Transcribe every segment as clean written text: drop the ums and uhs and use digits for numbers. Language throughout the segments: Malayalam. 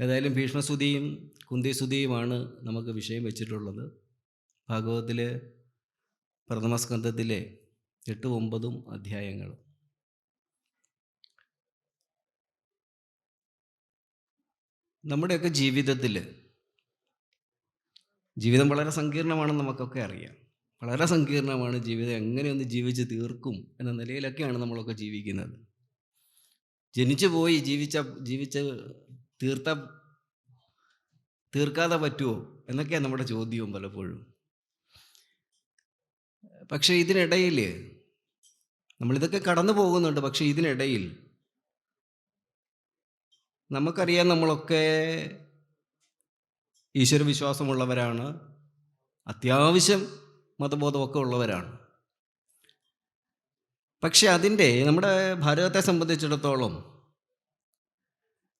ഏതായാലും ഭീഷ്മസ്തുതിയും കുന്തിസ്തുതിയുമാണ് നമുക്ക് വിഷയം വെച്ചിട്ടുള്ളത്. ഭാഗവതത്തിലെ പ്രഥമസ്കന്ധത്തിലെ 8-9 അധ്യായങ്ങൾ. നമ്മുടെയൊക്കെ ജീവിതം വളരെ സങ്കീർണമാണെന്ന് നമുക്കൊക്കെ അറിയാം. വളരെ സങ്കീർണമാണ് ജീവിതം. എങ്ങനെയൊന്ന് ജീവിച്ച് തീർക്കും എന്ന നിലയിലൊക്കെയാണ് നമ്മളൊക്കെ ജീവിക്കുന്നത്. ജനിച്ചു പോയി ജീവിച്ച് തീർക്കാതെ പറ്റുമോ എന്നൊക്കെയാണ് നമ്മുടെ ചോദ്യവും പലപ്പോഴും. പക്ഷേ ഇതിനിടയിൽ നമ്മളിതൊക്കെ കടന്നു പോകുന്നുണ്ട്. പക്ഷേ ഇതിനിടയിൽ നമുക്കറിയാം, നമ്മളൊക്കെ ഈശ്വരവിശ്വാസമുള്ളവരാണ്, അത്യാവശ്യം മതബോധമൊക്കെ ഉള്ളവരാണ്. പക്ഷെ നമ്മുടെ ഭാരതത്തെ സംബന്ധിച്ചിടത്തോളം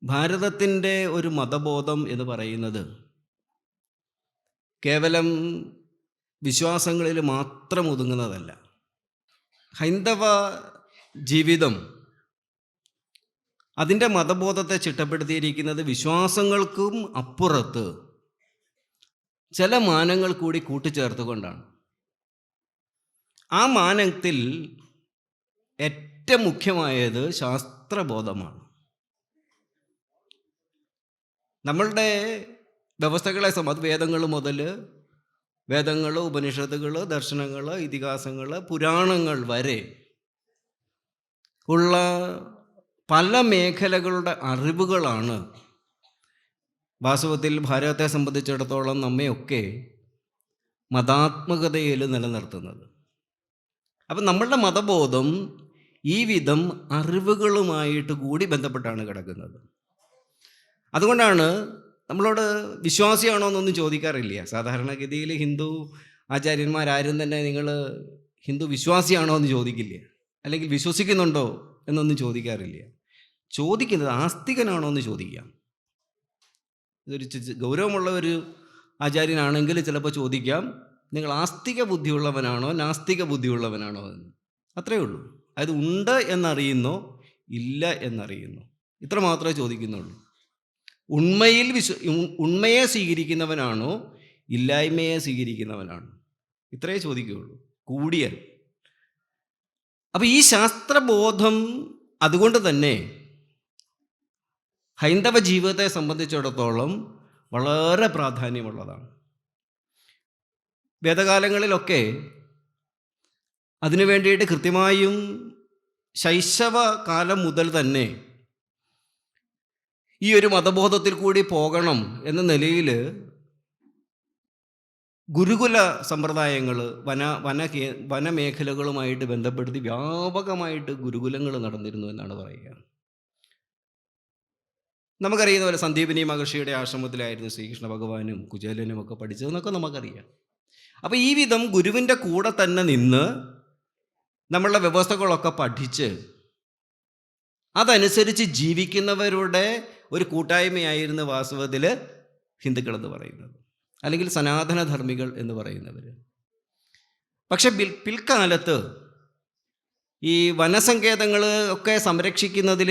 ഭാരതത്തിൻ്റെ ഒരു മതബോധം എന്ന് പറയുന്നത് കേവലം വിശ്വാസങ്ങളിൽ മാത്രം ഒതുങ്ങുന്നതല്ല. ഹൈന്ദവ ജീവിതം അതിൻ്റെ മതബോധത്തെ ചിട്ടപ്പെടുത്തിയിരിക്കുന്നത് വിശ്വാസങ്ങൾക്കും അപ്പുറത്ത് ചില മാനങ്ങൾ കൂടി കൂട്ടിച്ചേർത്തുകൊണ്ടാണ്. ആ മാനത്തിൽ ഏറ്റവും മുഖ്യമായത് ശാസ്ത്രബോധമാണ്. നമ്മളുടെ വ്യവസ്ഥകളെ അത് വേദങ്ങൾ മുതൽ വേദങ്ങൾ, ഉപനിഷത്തുകൾ, ദർശനങ്ങൾ, ഇതിഹാസങ്ങൾ, പുരാണങ്ങൾ വരെ ഉള്ള പല മേഖലകളുടെ അറിവുകളാണ് വാസ്തവത്തിൽ ഭാരതത്തെ സംബന്ധിച്ചിടത്തോളം നമ്മയൊക്കെ മതാത്മകതയിൽ നിലനിർത്തുന്നത്. അപ്പം നമ്മളുടെ മതബോധം ഈ വിധം അറിവുകളുമായിട്ട് കൂടി ബന്ധപ്പെട്ടാണ് കിടക്കുന്നത്. അതുകൊണ്ടാണ് നമ്മളോട് വിശ്വാസിയാണോ എന്നൊന്നും ചോദിക്കാറില്ല. സാധാരണഗതിയിൽ ഹിന്ദു ആചാര്യന്മാരാരും തന്നെ നിങ്ങൾ ഹിന്ദു വിശ്വാസിയാണോ എന്ന് ചോദിക്കില്ല, അല്ലെങ്കിൽ വിശ്വസിക്കുന്നുണ്ടോ എന്നൊന്നും ചോദിക്കാറില്ല. ചോദിക്കുന്നത് ആസ്തികനാണോ എന്ന് ചോദിക്കാം. ഇതൊരു ഗൗരവമുള്ള ഒരു ആചാര്യനാണെങ്കിൽ ചിലപ്പോൾ ചോദിക്കാം, നിങ്ങൾ ആസ്തിക ബുദ്ധിയുള്ളവനാണോ നാസ്തിക ബുദ്ധിയുള്ളവനാണോ എന്ന്. അത്രയേ ഉള്ളൂ. അത് ഉണ്ട് എന്നറിയുന്നോ ഇല്ല എന്നറിയുന്നോ, ഇത്ര മാത്രമേ ചോദിക്കുന്നുള്ളൂ. ഉണ്മയെ സ്വീകരിക്കുന്നവനാണോ ഇല്ലായ്മയെ സ്വീകരിക്കുന്നവനാണോ, ഇത്രയേ ചോദിക്കുകയുള്ളൂ, കൂടിയാൽ. അപ്പം ഈ ശാസ്ത്രബോധം അതുകൊണ്ട് തന്നെ ഹൈന്ദവ ജീവിതത്തെ സംബന്ധിച്ചിടത്തോളം വളരെ പ്രാധാന്യമുള്ളതാണ്. വേദകാലങ്ങളിലൊക്കെ അതിനു വേണ്ടിയിട്ട് കൃത്യമായും ശൈശവ കാലം മുതൽ തന്നെ ഈ ഒരു മതബോധത്തിൽ കൂടി പോകണം എന്ന നിലയിൽ ഗുരുകുല സമ്പ്രദായങ്ങൾ വനമേഖലകളുമായിട്ട് ബന്ധപ്പെടുത്തി വ്യാപകമായിട്ട് ഗുരുകുലങ്ങൾ നടന്നിരുന്നു എന്നാണ് പറയുക. നമുക്കറിയുന്ന പോലെ സന്ദീപിനി മഹർഷിയുടെ ആശ്രമത്തിലായിരുന്നു ശ്രീകൃഷ്ണ ഭഗവാനും കുചേലനും ഒക്കെ പഠിച്ചതെന്നൊക്കെ നമുക്കറിയാം. അപ്പോൾ ഈ വിധം ഗുരുവിൻ്റെ കൂടെ തന്നെ നിന്ന് നമ്മളുടെ വ്യവസ്ഥകളൊക്കെ പഠിച്ച് അതനുസരിച്ച് ജീവിക്കുന്നവരുടെ ഒരു കൂട്ടായ്മയായിരുന്നു വാസ്തവത്തിൽ ഹിന്ദുക്കൾ എന്ന് പറയുന്നത്, അല്ലെങ്കിൽ സനാതനധർമ്മികൾ എന്ന് പറയുന്നവർ. പക്ഷെ പിൽക്കാലത്ത് ഈ വനസങ്കേതങ്ങൾ ഒക്കെ സംരക്ഷിക്കുന്നതിൽ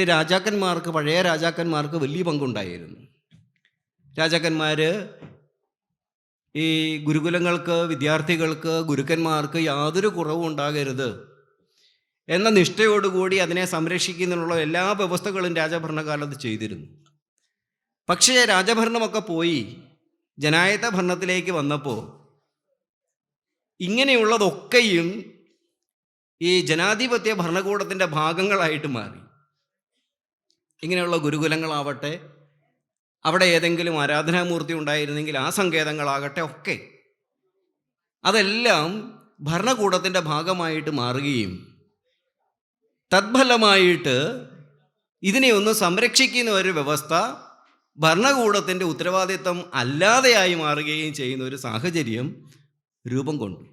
പഴയ രാജാക്കന്മാർക്ക് വലിയ പങ്കുണ്ടായിരുന്നു. രാജാക്കന്മാർ ഈ ഗുരുകുലങ്ങൾക്ക്, വിദ്യാർത്ഥികൾക്ക്, ഗുരുക്കന്മാർക്ക് യാതൊരു കുറവും ഉണ്ടാകരുത് എന്ന നിഷ്ഠയോടുകൂടി അതിനെ സംരക്ഷിക്കുന്നതിനുള്ള എല്ലാ വ്യവസ്ഥകളും രാജഭരണകാലത്ത് ചെയ്തിരുന്നു. പക്ഷേ രാജഭരണമൊക്കെ പോയി ജനായത്ത ഭരണത്തിലേക്ക് വന്നപ്പോൾ ഇങ്ങനെയുള്ളതൊക്കെയും ഈ ജനാധിപത്യ ഭരണകൂടത്തിൻ്റെ ഭാഗങ്ങളായിട്ട് മാറി. ഇങ്ങനെയുള്ള ഗുരുകുലങ്ങളാവട്ടെ, അവിടെ ഏതെങ്കിലും ആരാധനാമൂർത്തി ഉണ്ടായിരുന്നെങ്കിൽ ആ സങ്കേതങ്ങളാകട്ടെ, ഒക്കെ അതെല്ലാം ഭരണകൂടത്തിൻ്റെ ഭാഗമായിട്ട് മാറുകയും തത്ഫലമായിട്ട് ഇതിനെയൊന്ന് സംരക്ഷിക്കുന്ന ഒരു വ്യവസ്ഥ ഭരണകൂടത്തിൻ്റെ ഉത്തരവാദിത്വം അല്ലാതെയായി മാറുകയും ചെയ്യുന്ന ഒരു സാഹചര്യം രൂപം കൊണ്ടു.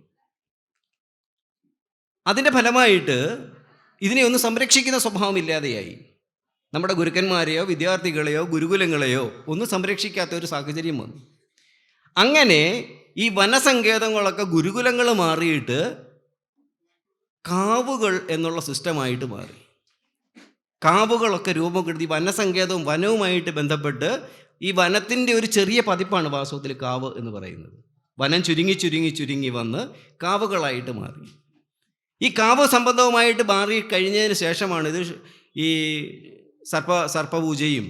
അതിൻ്റെ ഫലമായിട്ട് ഇതിനെയൊന്ന് സംരക്ഷിക്കുന്ന സ്വഭാവം ഇല്ലാതെയായി. നമ്മുടെ ഗുരുക്കന്മാരെയോ വിദ്യാർത്ഥികളെയോ ഗുരുകുലങ്ങളെയോ ഒന്നും സംരക്ഷിക്കാത്ത ഒരു സാഹചര്യം വന്നു. അങ്ങനെ ഈ വനസങ്കേതങ്ങളൊക്കെ ഗുരുകുലങ്ങൾ മാറിയിട്ട് കാവുകൾ എന്നുള്ള സിസ്റ്റമായിട്ട് മാറി. കാവുകളൊക്കെ രൂപപ്പെടുത്തി വനസങ്കേതവും വനവുമായിട്ട് ബന്ധപ്പെട്ട് ഈ വനത്തിൻ്റെ ഒരു ചെറിയ പതിപ്പാണ് വാസ്തവത്തിൽ കാവ് എന്ന് പറയുന്നത്. വനം ചുരുങ്ങി ചുരുങ്ങി ചുരുങ്ങി വന്ന് കാവുകളായിട്ട് മാറി. ഈ കാവ് സംബന്ധവുമായിട്ട് മാറി കഴിഞ്ഞതിന് ശേഷമാണ് ഇത് ഈ സർപ്പപൂജയും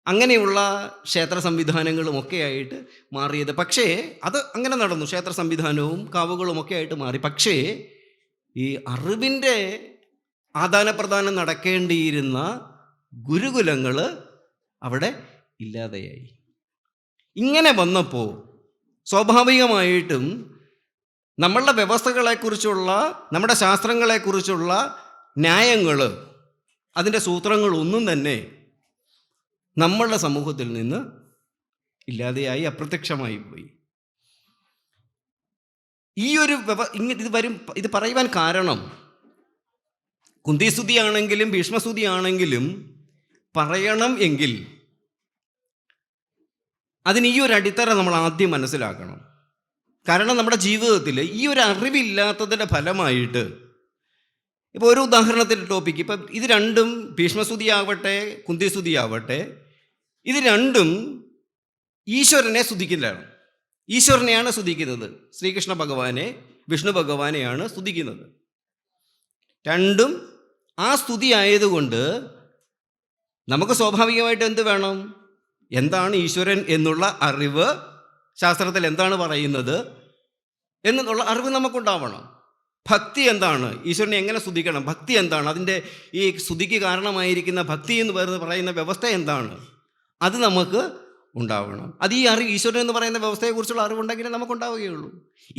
അങ്ങനെയുള്ള ക്ഷേത്ര സംവിധാനങ്ങളും ഒക്കെ ആയിട്ട് മാറിയത്. പക്ഷേ അത് അങ്ങനെ നടന്നു, ക്ഷേത്ര സംവിധാനവും കാവുകളും ഒക്കെ ആയിട്ട് മാറി. പക്ഷേ ഈ അറിവിൻ്റെ ആദാനപ്രദാനം നടക്കേണ്ടിയിരുന്ന ഗുരുകുലങ്ങൾ അവിടെ ഇല്ലാതെയായി. ഇങ്ങനെ വന്നപ്പോൾ സ്വാഭാവികമായിട്ടും നമ്മളുടെ വ്യവസ്ഥകളെക്കുറിച്ചുള്ള, നമ്മുടെ ശാസ്ത്രങ്ങളെക്കുറിച്ചുള്ള ന്യായങ്ങൾ, അതിൻ്റെ സൂത്രങ്ങളൊന്നും തന്നെ നമ്മളുടെ സമൂഹത്തിൽ നിന്ന് ഇല്ലാതെയായി, അപ്രത്യക്ഷമായി പോയി. ഈ ഒരു ഇത് പറയുവാൻ കാരണം കുന്തിസ്തുതിയാണെങ്കിലും ഭീഷ്മസ്തുതിയാണെങ്കിലും പറയണം എങ്കിൽ അതിന് ഈ ഒരു അടിത്തറ നമ്മൾ ആദ്യം മനസ്സിലാക്കണം. കാരണം നമ്മുടെ ജീവിതത്തിൽ ഈ ഒരു അറിവില്ലാത്തതിൻ്റെ ഫലമായിട്ട്, ഇപ്പോൾ ഒരു ഉദാഹരണത്തിൻ്റെ ടോപ്പിക്ക്, ഇപ്പം ഇത് രണ്ടും ഭീഷ്മസ്തുതിയാവട്ടെ കുന്തിസ്തുതിയാവട്ടെ, ഇത് രണ്ടും ഈശ്വരനെ സ്തുതിക്കുന്നതാണ്. ഈശ്വരനെയാണ് സ്തുതിക്കുന്നത്. ശ്രീകൃഷ്ണ ഭഗവാനെ, വിഷ്ണു ഭഗവാനെയാണ് സ്തുതിക്കുന്നത്. രണ്ടും ആ സ്തുതി ആയതുകൊണ്ട് നമുക്ക് സ്വാഭാവികമായിട്ട് എന്ത് വേണം? എന്താണ് ഈശ്വരൻ എന്നുള്ള അറിവ്, ശാസ്ത്രത്തിൽ എന്താണ് പറയുന്നത് എന്നുള്ള അറിവ് നമുക്കുണ്ടാവണം. ഭക്തി എന്താണ്, ഈശ്വരനെ എങ്ങനെ സ്തുതിക്കണം, ഭക്തി എന്താണ്, അതിൻ്റെ ഈ സ്തുതിക്ക് കാരണമായിരിക്കുന്ന ഭക്തി എന്ന് പറയുന്ന വ്യവസ്ഥ എന്താണ്, അത് നമുക്ക് ഉണ്ടാവണം. അത് ഈ അറിവ്, ഈശ്വരൻ എന്ന് പറയുന്ന വ്യവസ്ഥയെക്കുറിച്ചുള്ള അറിവുണ്ടെങ്കിലേ നമുക്കുണ്ടാവുകയുള്ളൂ.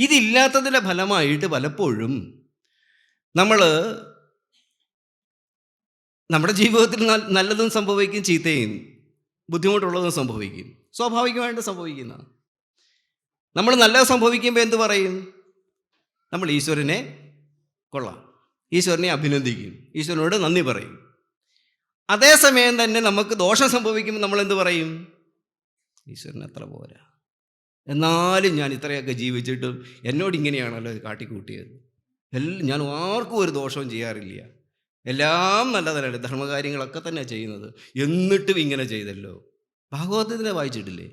ഇതില്ലാത്തതിൻ്റെ ഫലമായിട്ട് പലപ്പോഴും നമ്മൾ നമ്മുടെ ജീവിതത്തിൽ നല്ലതും സംഭവിക്കും, ചീത്തയും ബുദ്ധിമുട്ടുള്ളതും സംഭവിക്കും. സ്വാഭാവികമായിട്ട് സംഭവിക്കുന്ന നമ്മൾ നല്ലത് സംഭവിക്കുമ്പോൾ എന്ത് പറയും? നമ്മൾ ഈശ്വരനെ കൊള്ളാം, ഈശ്വരനെ അഭിനന്ദിക്കും, ഈശ്വരനോട് നന്ദി പറയും. അതേസമയം തന്നെ നമുക്ക് ദോഷം സംഭവിക്കുമ്പോൾ നമ്മൾ എന്ത് പറയും? ഈശ്വരൻ അത്ര പോരാ, എന്നാലും ഞാൻ ഇത്രയൊക്കെ ജീവിച്ചിട്ടും എന്നോട് ഇങ്ങനെയാണല്ലോ കാട്ടിക്കൂട്ടിയത്, ഞാൻ ആർക്കും ഒരു ദോഷവും ചെയ്യാറില്ല, എല്ലാം നല്ലതല്ലേ, ധർമ്മകാര്യങ്ങളൊക്കെ തന്നെ ചെയ്യുന്നത്, എന്നിട്ടും ഇങ്ങനെ ചെയ്തല്ലോ. ഭാഗവതത്തിനെ വായിച്ചിട്ടില്ലേ?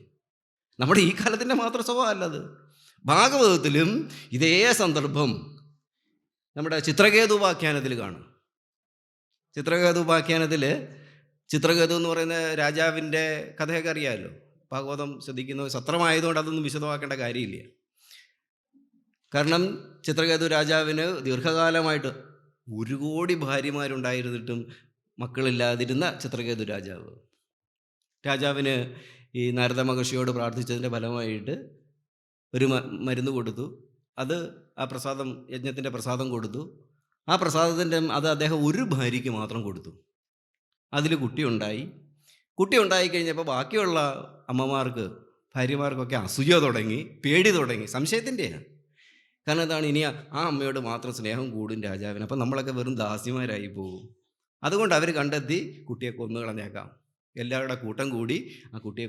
നമ്മുടെ ഈ കാലത്തിൻ്റെ മാത്രം സ്വഭാവമല്ലത്. ഭാഗവതത്തിലും ഇതേ സന്ദർഭം നമ്മുടെ ചിത്രകേതുപാഖ്യാനത്തിൽ കാണും. ചിത്രകേതുപാഖ്യാനത്തിൽ ചിത്രകേതു എന്ന് പറയുന്ന രാജാവിൻ്റെ കഥയൊക്കെ അറിയാമല്ലോ. ഭാഗവതം ശ്രദ്ധിക്കുന്നത് സത്രമായതുകൊണ്ട് അതൊന്നും വിശദമാക്കേണ്ട കാര്യമില്ല. കാരണം ചിത്രകേതു രാജാവിന് ദീർഘകാലമായിട്ട് 1 കോടി ഭാര്യമാരുണ്ടായിരുന്നിട്ടും മക്കളില്ലാതിരുന്ന ചിത്രകേതു രാജാവിന് ഈ നാരദ മഹർഷിയോട് പ്രാർത്ഥിച്ചതിൻ്റെ ഫലമായിട്ട് ഒരു മരുന്ന് കൊടുത്തു. അത് ആ പ്രസാദം, യജ്ഞത്തിൻ്റെ പ്രസാദം കൊടുത്തു. ആ പ്രസാദത്തിൻ്റെ അത് അദ്ദേഹം ഒരു ഭാര്യയ്ക്ക് മാത്രം കൊടുത്തു. അതിൽ കുട്ടി ഉണ്ടായി കഴിഞ്ഞപ്പോൾ ബാക്കിയുള്ള അമ്മമാർക്ക്, ഭാര്യമാർക്കൊക്കെ അസൂയ തുടങ്ങി, പേടി തുടങ്ങി, സംശയത്തിൻ്റെയാണ്. കാരണം എന്താണ്? ഇനി ആ അമ്മയോട് മാത്രം സ്നേഹം കൂടും രാജാവിന്, അപ്പം നമ്മളൊക്കെ വെറും ദാസിമാരായി പോകും. അതുകൊണ്ട് അവർ കണ്ടെത്തി കുട്ടിയെ കൊന്നുകളഞ്ഞേക്കാം. എല്ലാവരുടെ കൂട്ടം കൂടി ആ കുട്ടിയെ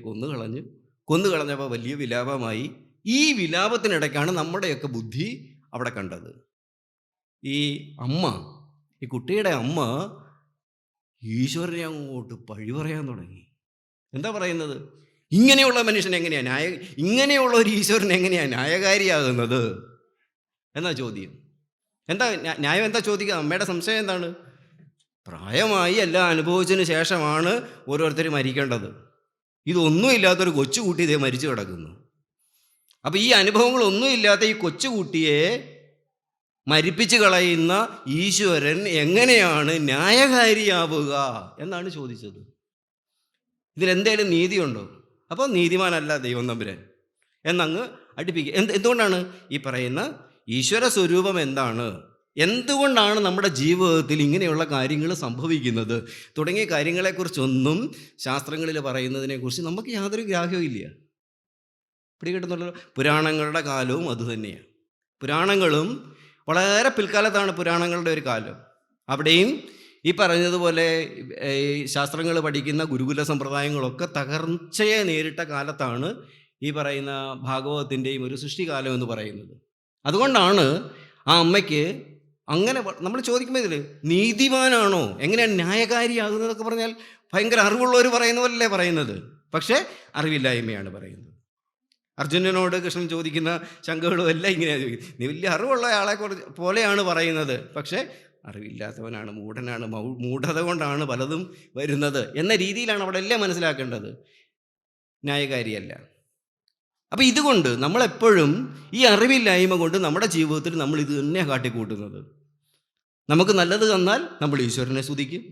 കൊന്നുകളഞ്ഞപ്പോൾ വലിയ വിലാപമായി. ഈ വിലാപത്തിനിടയ്ക്കാണ് നമ്മുടെയൊക്കെ ബുദ്ധി അവിടെ കണ്ടത്. ഈ കുട്ടിയുടെ അമ്മ ഈശ്വരനെ അങ്ങോട്ട് പഴി പറയാൻ തുടങ്ങി. എന്താ പറയുന്നത്? ഇങ്ങനെയുള്ള മനുഷ്യൻ എങ്ങനെയാണ് ഇങ്ങനെയുള്ള ഒരു ഈശ്വരൻ എങ്ങനെയാണ് ന്യായകാരിയാകുന്നത് എന്നാ ചോദ്യം. എന്താ ന്യായം? എന്താ ചോദിക്കുക? അമ്മയുടെ സംശയം എന്താണ്? പ്രായമായി എല്ലാം അനുഭവിച്ചതിന് ശേഷമാണ് ഓരോരുത്തർ മരിക്കേണ്ടത്. ഇതൊന്നും ഇല്ലാത്തൊരു കൊച്ചുകുട്ടി ഇതേ മരിച്ചു കിടക്കുന്നു. അപ്പം ഈ അനുഭവങ്ങളൊന്നും ഇല്ലാത്ത ഈ കൊച്ചുകുട്ടിയെ മരിപ്പിച്ച് കളയുന്ന ഈശ്വരൻ എങ്ങനെയാണ് ന്യായകാരിയാവുക എന്നാണ് ചോദിച്ചത്. ഇതിലെന്തേലും നീതിയുണ്ടോ? അപ്പോൾ നീതിമാനല്ല ദൈവം തമ്പുരാൻ എന്നങ്ങ് അടുപ്പിക്കുക. എന്തുകൊണ്ടാണ് ഈ പറയുന്ന ഈശ്വര സ്വരൂപം എന്താണ്, എന്തുകൊണ്ടാണ് നമ്മുടെ ജീവിതത്തിൽ ഇങ്ങനെയുള്ള കാര്യങ്ങൾ സംഭവിക്കുന്നത് തുടങ്ങിയ കാര്യങ്ങളെക്കുറിച്ചൊന്നും ശാസ്ത്രങ്ങളിൽ പറയുന്നതിനെക്കുറിച്ച് നമുക്ക് യാതൊരു ഗ്രാഹ്യവും ഇല്ല. പിടികിട്ടുന്നുള്ള പുരാണങ്ങളുടെ കാലവും അതുതന്നെയാണ്. പുരാണങ്ങളും വളരെ പിൽക്കാലത്താണ് പുരാണങ്ങളുടെ ഒരു കാലം. അവിടെയും ഈ പറഞ്ഞതുപോലെ ഈ ശാസ്ത്രങ്ങൾ പഠിക്കുന്ന ഗുരുകുല സമ്പ്രദായങ്ങളൊക്കെ തകർച്ചയെ നേരിട്ട കാലത്താണ് ഈ പറയുന്ന ഭാഗവതത്തിൻ്റെയും ഒരു സൃഷ്ടികാലം എന്ന് പറയുന്നത്. അതുകൊണ്ടാണ് ആ അമ്മയ്ക്ക് അങ്ങനെ നമ്മൾ ചോദിക്കുമ്പോൾ ഇതിൽ നീതിമാനാണോ, എങ്ങനെയാണ് ന്യായകാരിയാകുന്നതൊക്കെ പറഞ്ഞാൽ ഭയങ്കര അറിവുള്ളവർ പറയുന്ന പോലല്ലേ പറയുന്നത്. പക്ഷേ അറിവില്ലായ്മയാണ് പറയുന്നത്. അർജുനനോട് കൃഷ്ണൻ ചോദിക്കുന്ന ശങ്കകളും എല്ലാം ഇങ്ങനെയാണ് ചോദിക്കുന്നത്. നീ വലിയ അറിവുള്ള ആളെ പോലെയാണ് പറയുന്നത്, പക്ഷേ അറിവില്ലാത്തവനാണ്, മൂഢനാണ്, മൂഢത കൊണ്ടാണ് പലതും വരുന്നത് എന്ന രീതിയിലാണ് അവിടെ എല്ലാം മനസ്സിലാക്കേണ്ടത്, ന്യായകാരിയല്ല. അപ്പം ഇതുകൊണ്ട് നമ്മളെപ്പോഴും ഈ അറിവില്ലായ്മ കൊണ്ട് നമ്മുടെ ജീവിതത്തിൽ നമ്മൾ ഇത് തന്നെയാണ് കാട്ടിക്കൂട്ടുന്നത്. നമുക്ക് നല്ലത് തന്നാൽ നമ്മൾ ഈശ്വരനെ സ്തുതിക്കും,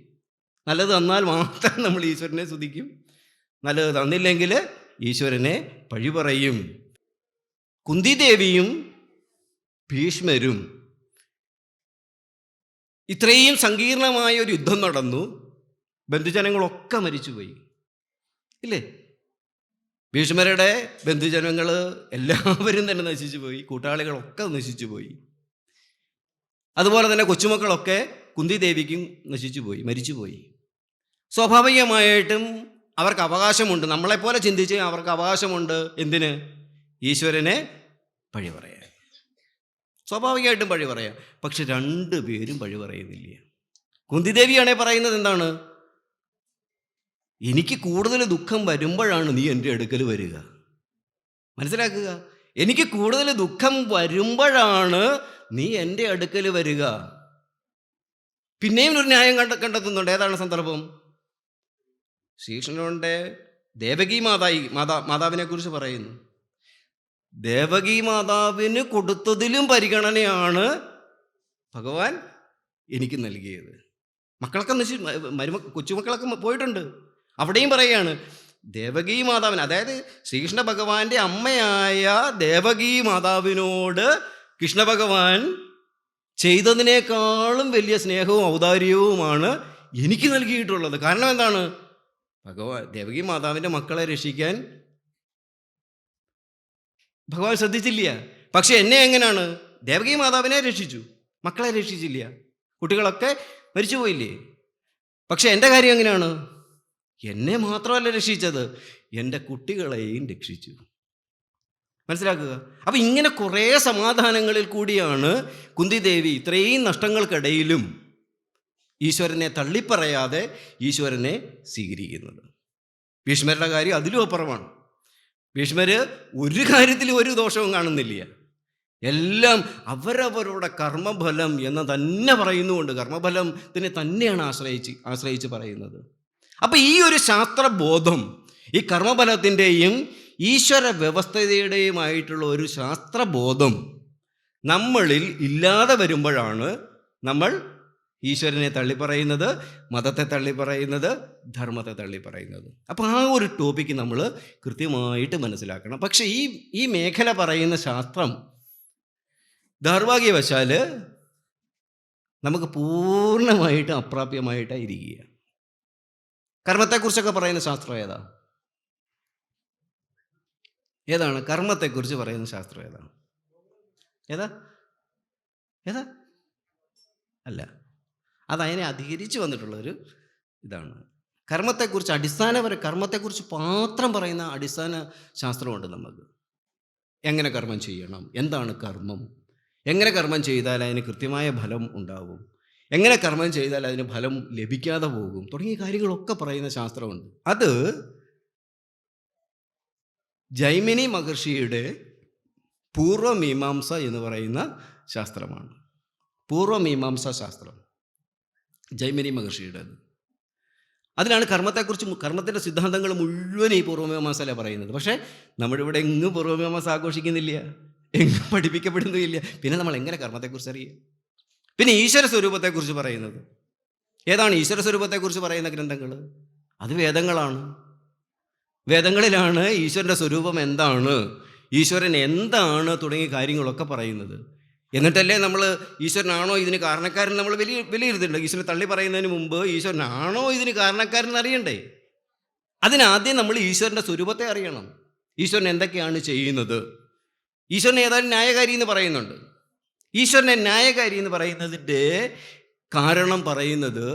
നല്ലത് തന്നാൽ മാത്രം നമ്മൾ ഈശ്വരനെ സ്തുതിക്കും, നല്ലത് തന്നില്ലെങ്കിൽ ഈശ്വരനെ പഴി പറയും. കുന്തിദേവിയും ഭീഷ്മരും ഇത്രയും സങ്കീർണമായ ഒരു യുദ്ധം നടന്നു, ബന്ധുജനങ്ങളൊക്കെ മരിച്ചുപോയി ഇല്ലേ? ഭീഷ്മരുടെ ബന്ധുജനങ്ങൾ എല്ലാവരും തന്നെ നശിച്ചു പോയി, കൂട്ടാളികളൊക്കെ നശിച്ചു പോയി. അതുപോലെ തന്നെ കൊച്ചുമക്കളൊക്കെ കുന്തിദേവിക്കും നശിച്ചുപോയി, മരിച്ചുപോയി. സ്വാഭാവികമായിട്ടും അവർക്ക് അവകാശമുണ്ട്, നമ്മളെപ്പോലെ ചിന്തിച്ച് അവർക്ക് അവകാശമുണ്ട് എന്തിന്? ഈശ്വരനെ പഴി പറയാൻ. സ്വാഭാവികമായിട്ടും പഴി പറയാം. പക്ഷെ രണ്ടുപേരും പഴി പറയുന്നില്ല. കുന്തിദേവിയാണെ പറയുന്നത് എന്താണ്? എനിക്ക് കൂടുതൽ ദുഃഖം വരുമ്പോഴാണ് നീ എൻ്റെ അടുക്കൽ വരിക. മനസ്സിലാക്കുക, എനിക്ക് കൂടുതൽ ദുഃഖം വരുമ്പോഴാണ് നീ എൻ്റെ അടുക്കൽ വരിക. പിന്നെയും ഒരു ന്യായം കണ്ടെത്തുന്നുണ്ട്. ഏതാണ് സന്ദർഭം? ശ്രീകൃഷ്ണന്റെ ദേവകി മാതാവിനെ കുറിച്ച് പറയുന്നു. ദേവകി മാതാവിന് കൊടുത്തതിലും പരിഗണനയാണ് ഭഗവാൻ എനിക്ക് നൽകിയത്. മക്കളൊക്കെ കൊച്ചുമക്കളൊക്കെ പോയിട്ടുണ്ട്. അവിടെയും പറയുകയാണ് ദേവകി മാതാവിന്, അതായത് ശ്രീകൃഷ്ണ ഭഗവാന്റെ അമ്മയായ ദേവകി മാതാവിനോട് കൃഷ്ണ ഭഗവാൻ ചെയ്തതിനേക്കാളും വലിയ സ്നേഹവും ഔദാര്യവുമാണ് എനിക്ക് നൽകിയിട്ടുള്ളത്. കാരണം എന്താണ്? ദേവകി മാതാവിൻ്റെ മക്കളെ രക്ഷിക്കാൻ ഭഗവാൻ ശ്രദ്ധിച്ചില്ല. പക്ഷെ എന്നെ എങ്ങനെയാണ്? ദേവകി മാതാവിനെ രക്ഷിച്ചു, മക്കളെ രക്ഷിച്ചില്ല, കുട്ടികളൊക്കെ മരിച്ചു പോയില്ലേ? പക്ഷെ എൻ്റെ കാര്യം എങ്ങനെയാണ്? എന്നെ മാത്രമല്ല രക്ഷിച്ചത്, എൻ്റെ കുട്ടികളെയും രക്ഷിച്ചു. മനസ്സിലാക്കുക. അപ്പം ഇങ്ങനെ കുറേ സമാധാനങ്ങളിൽ കൂടിയാണ് കുന്തിദേവി ഇത്രയും നഷ്ടങ്ങൾക്കിടയിലും ഈശ്വരനെ തള്ളിപ്പറയാതെ ഈശ്വരനെ സ്വീകരിക്കുന്നത്. ഭീഷ്മരുടെ കാര്യം അതിലും അപ്പുറമാണ്. ഭീഷ്മര് ഒരു കാര്യത്തിൽ ഒരു ദോഷവും കാണുന്നില്ല. എല്ലാം അവരവരുടെ കർമ്മഫലം എന്ന് തന്നെ പറയുന്നുകൊണ്ട് കർമ്മഫലത്തിനെ തന്നെയാണ് ആശ്രയിച്ച് പറയുന്നത്. അപ്പം ഈ ഒരു ശാസ്ത്രബോധം, ഈ കർമ്മഫലത്തിൻ്റെയും ഈശ്വര വ്യവസ്ഥയുടെയുമായിട്ടുള്ള ഒരു ശാസ്ത്രബോധം നമ്മളിൽ ഇല്ലാതെ വരുമ്പോഴാണ് നമ്മൾ ഈശ്വരനെ തള്ളിപ്പറയുന്നത്, മതത്തെ തള്ളിപ്പറയുന്നത്, ധർമ്മത്തെ തള്ളിപ്പറയുന്നത്. അപ്പോൾ ആ ഒരു ടോപ്പിക്ക് നമ്മൾ കൃത്യമായിട്ട് മനസ്സിലാക്കണം. പക്ഷേ ഈ മേഖല പറയുന്ന ശാസ്ത്രം ദൗർഭാഗ്യവശാൽ നമുക്ക് പൂർണ്ണമായിട്ട് അപ്രാപ്യമായിട്ടാണ് ഇരിക്കുക. കർമ്മത്തെക്കുറിച്ചൊക്കെ പറയുന്ന ശാസ്ത്രം ഏതാണ്? കർമ്മത്തെക്കുറിച്ച് പറയുന്ന ശാസ്ത്രം ഏതാ? അല്ല, അതതിനെ അധികരിച്ച് വന്നിട്ടുള്ളൊരു ഇതാണ്. കർമ്മത്തെക്കുറിച്ച് കർമ്മത്തെക്കുറിച്ച് മാത്രം പറയുന്ന അടിസ്ഥാന ശാസ്ത്രമുണ്ട് നമുക്ക്. എങ്ങനെ കർമ്മം ചെയ്യണം, എന്താണ് കർമ്മം, എങ്ങനെ കർമ്മം ചെയ്താൽ അതിന് കൃത്യമായ ഫലം ഉണ്ടാവും, എങ്ങനെ കർമ്മം ചെയ്താൽ അതിന് ഫലം ലഭിക്കാതെ പോകും, തുടങ്ങിയ കാര്യങ്ങളൊക്കെ പറയുന്ന ശാസ്ത്രമുണ്ട്. അത് ജൈമിനി മഹർഷിയുടെ പൂർവമീമാംസ എന്ന് പറയുന്ന ശാസ്ത്രമാണ്. പൂർവമീമാംസ ശാസ്ത്രം ജൈമിനി മഹർഷിയുടേത്. അതിലാണ് കർമ്മത്തിൻ്റെ സിദ്ധാന്തങ്ങൾ മുഴുവൻ ഈ പൂർവമീമാംസയിലാണ് പറയുന്നത്. പക്ഷേ നമ്മുടെ ഇവിടെ എങ്ങും പൂർവമീമാംസ ആഘോഷിക്കുന്നില്ല, എങ്ങും പഠിപ്പിക്കപ്പെടുന്നില്ല. പിന്നെ നമ്മൾ എങ്ങനെ കർമ്മത്തെക്കുറിച്ച് അറിയുക? പിന്നെ ഈശ്വര സ്വരൂപത്തെക്കുറിച്ച് പറയുന്നത് ഏതാണ്? ഈശ്വര സ്വരൂപത്തെക്കുറിച്ച് പറയുന്ന ഗ്രന്ഥങ്ങൾ അത് വേദങ്ങളാണ്. വേദങ്ങളിലാണ് ഈശ്വരൻ്റെ സ്വരൂപം എന്താണ്, ഈശ്വരൻ എന്താണ് തുടങ്ങിയ കാര്യങ്ങളൊക്കെ പറയുന്നത്. എന്നിട്ടല്ലേ നമ്മൾ ഈശ്വരനാണോ ഇതിന് കാരണക്കാരൻ നമ്മൾ വിലയിരുത്തുന്നുണ്ട്. ഈശ്വരനെ തള്ളി പറയുന്നതിന് മുമ്പ് ഈശ്വരനാണോ ഇതിന് കാരണക്കാരൻ അറിയണ്ടേ? അതിനാദ്യം നമ്മൾ ഈശ്വരൻ്റെ സ്വരൂപത്തെ അറിയണം. ഈശ്വരൻ എന്തൊക്കെയാണ് ചെയ്യുന്നത്? ഈശ്വരനെ ഏതായാലും ന്യായകാരി എന്ന് പറയുന്നുണ്ട്. ഈശ്വരനെ ന്യായകാരി എന്ന് പറയുന്നതിൻ്റെ കാരണം പറയുന്നത്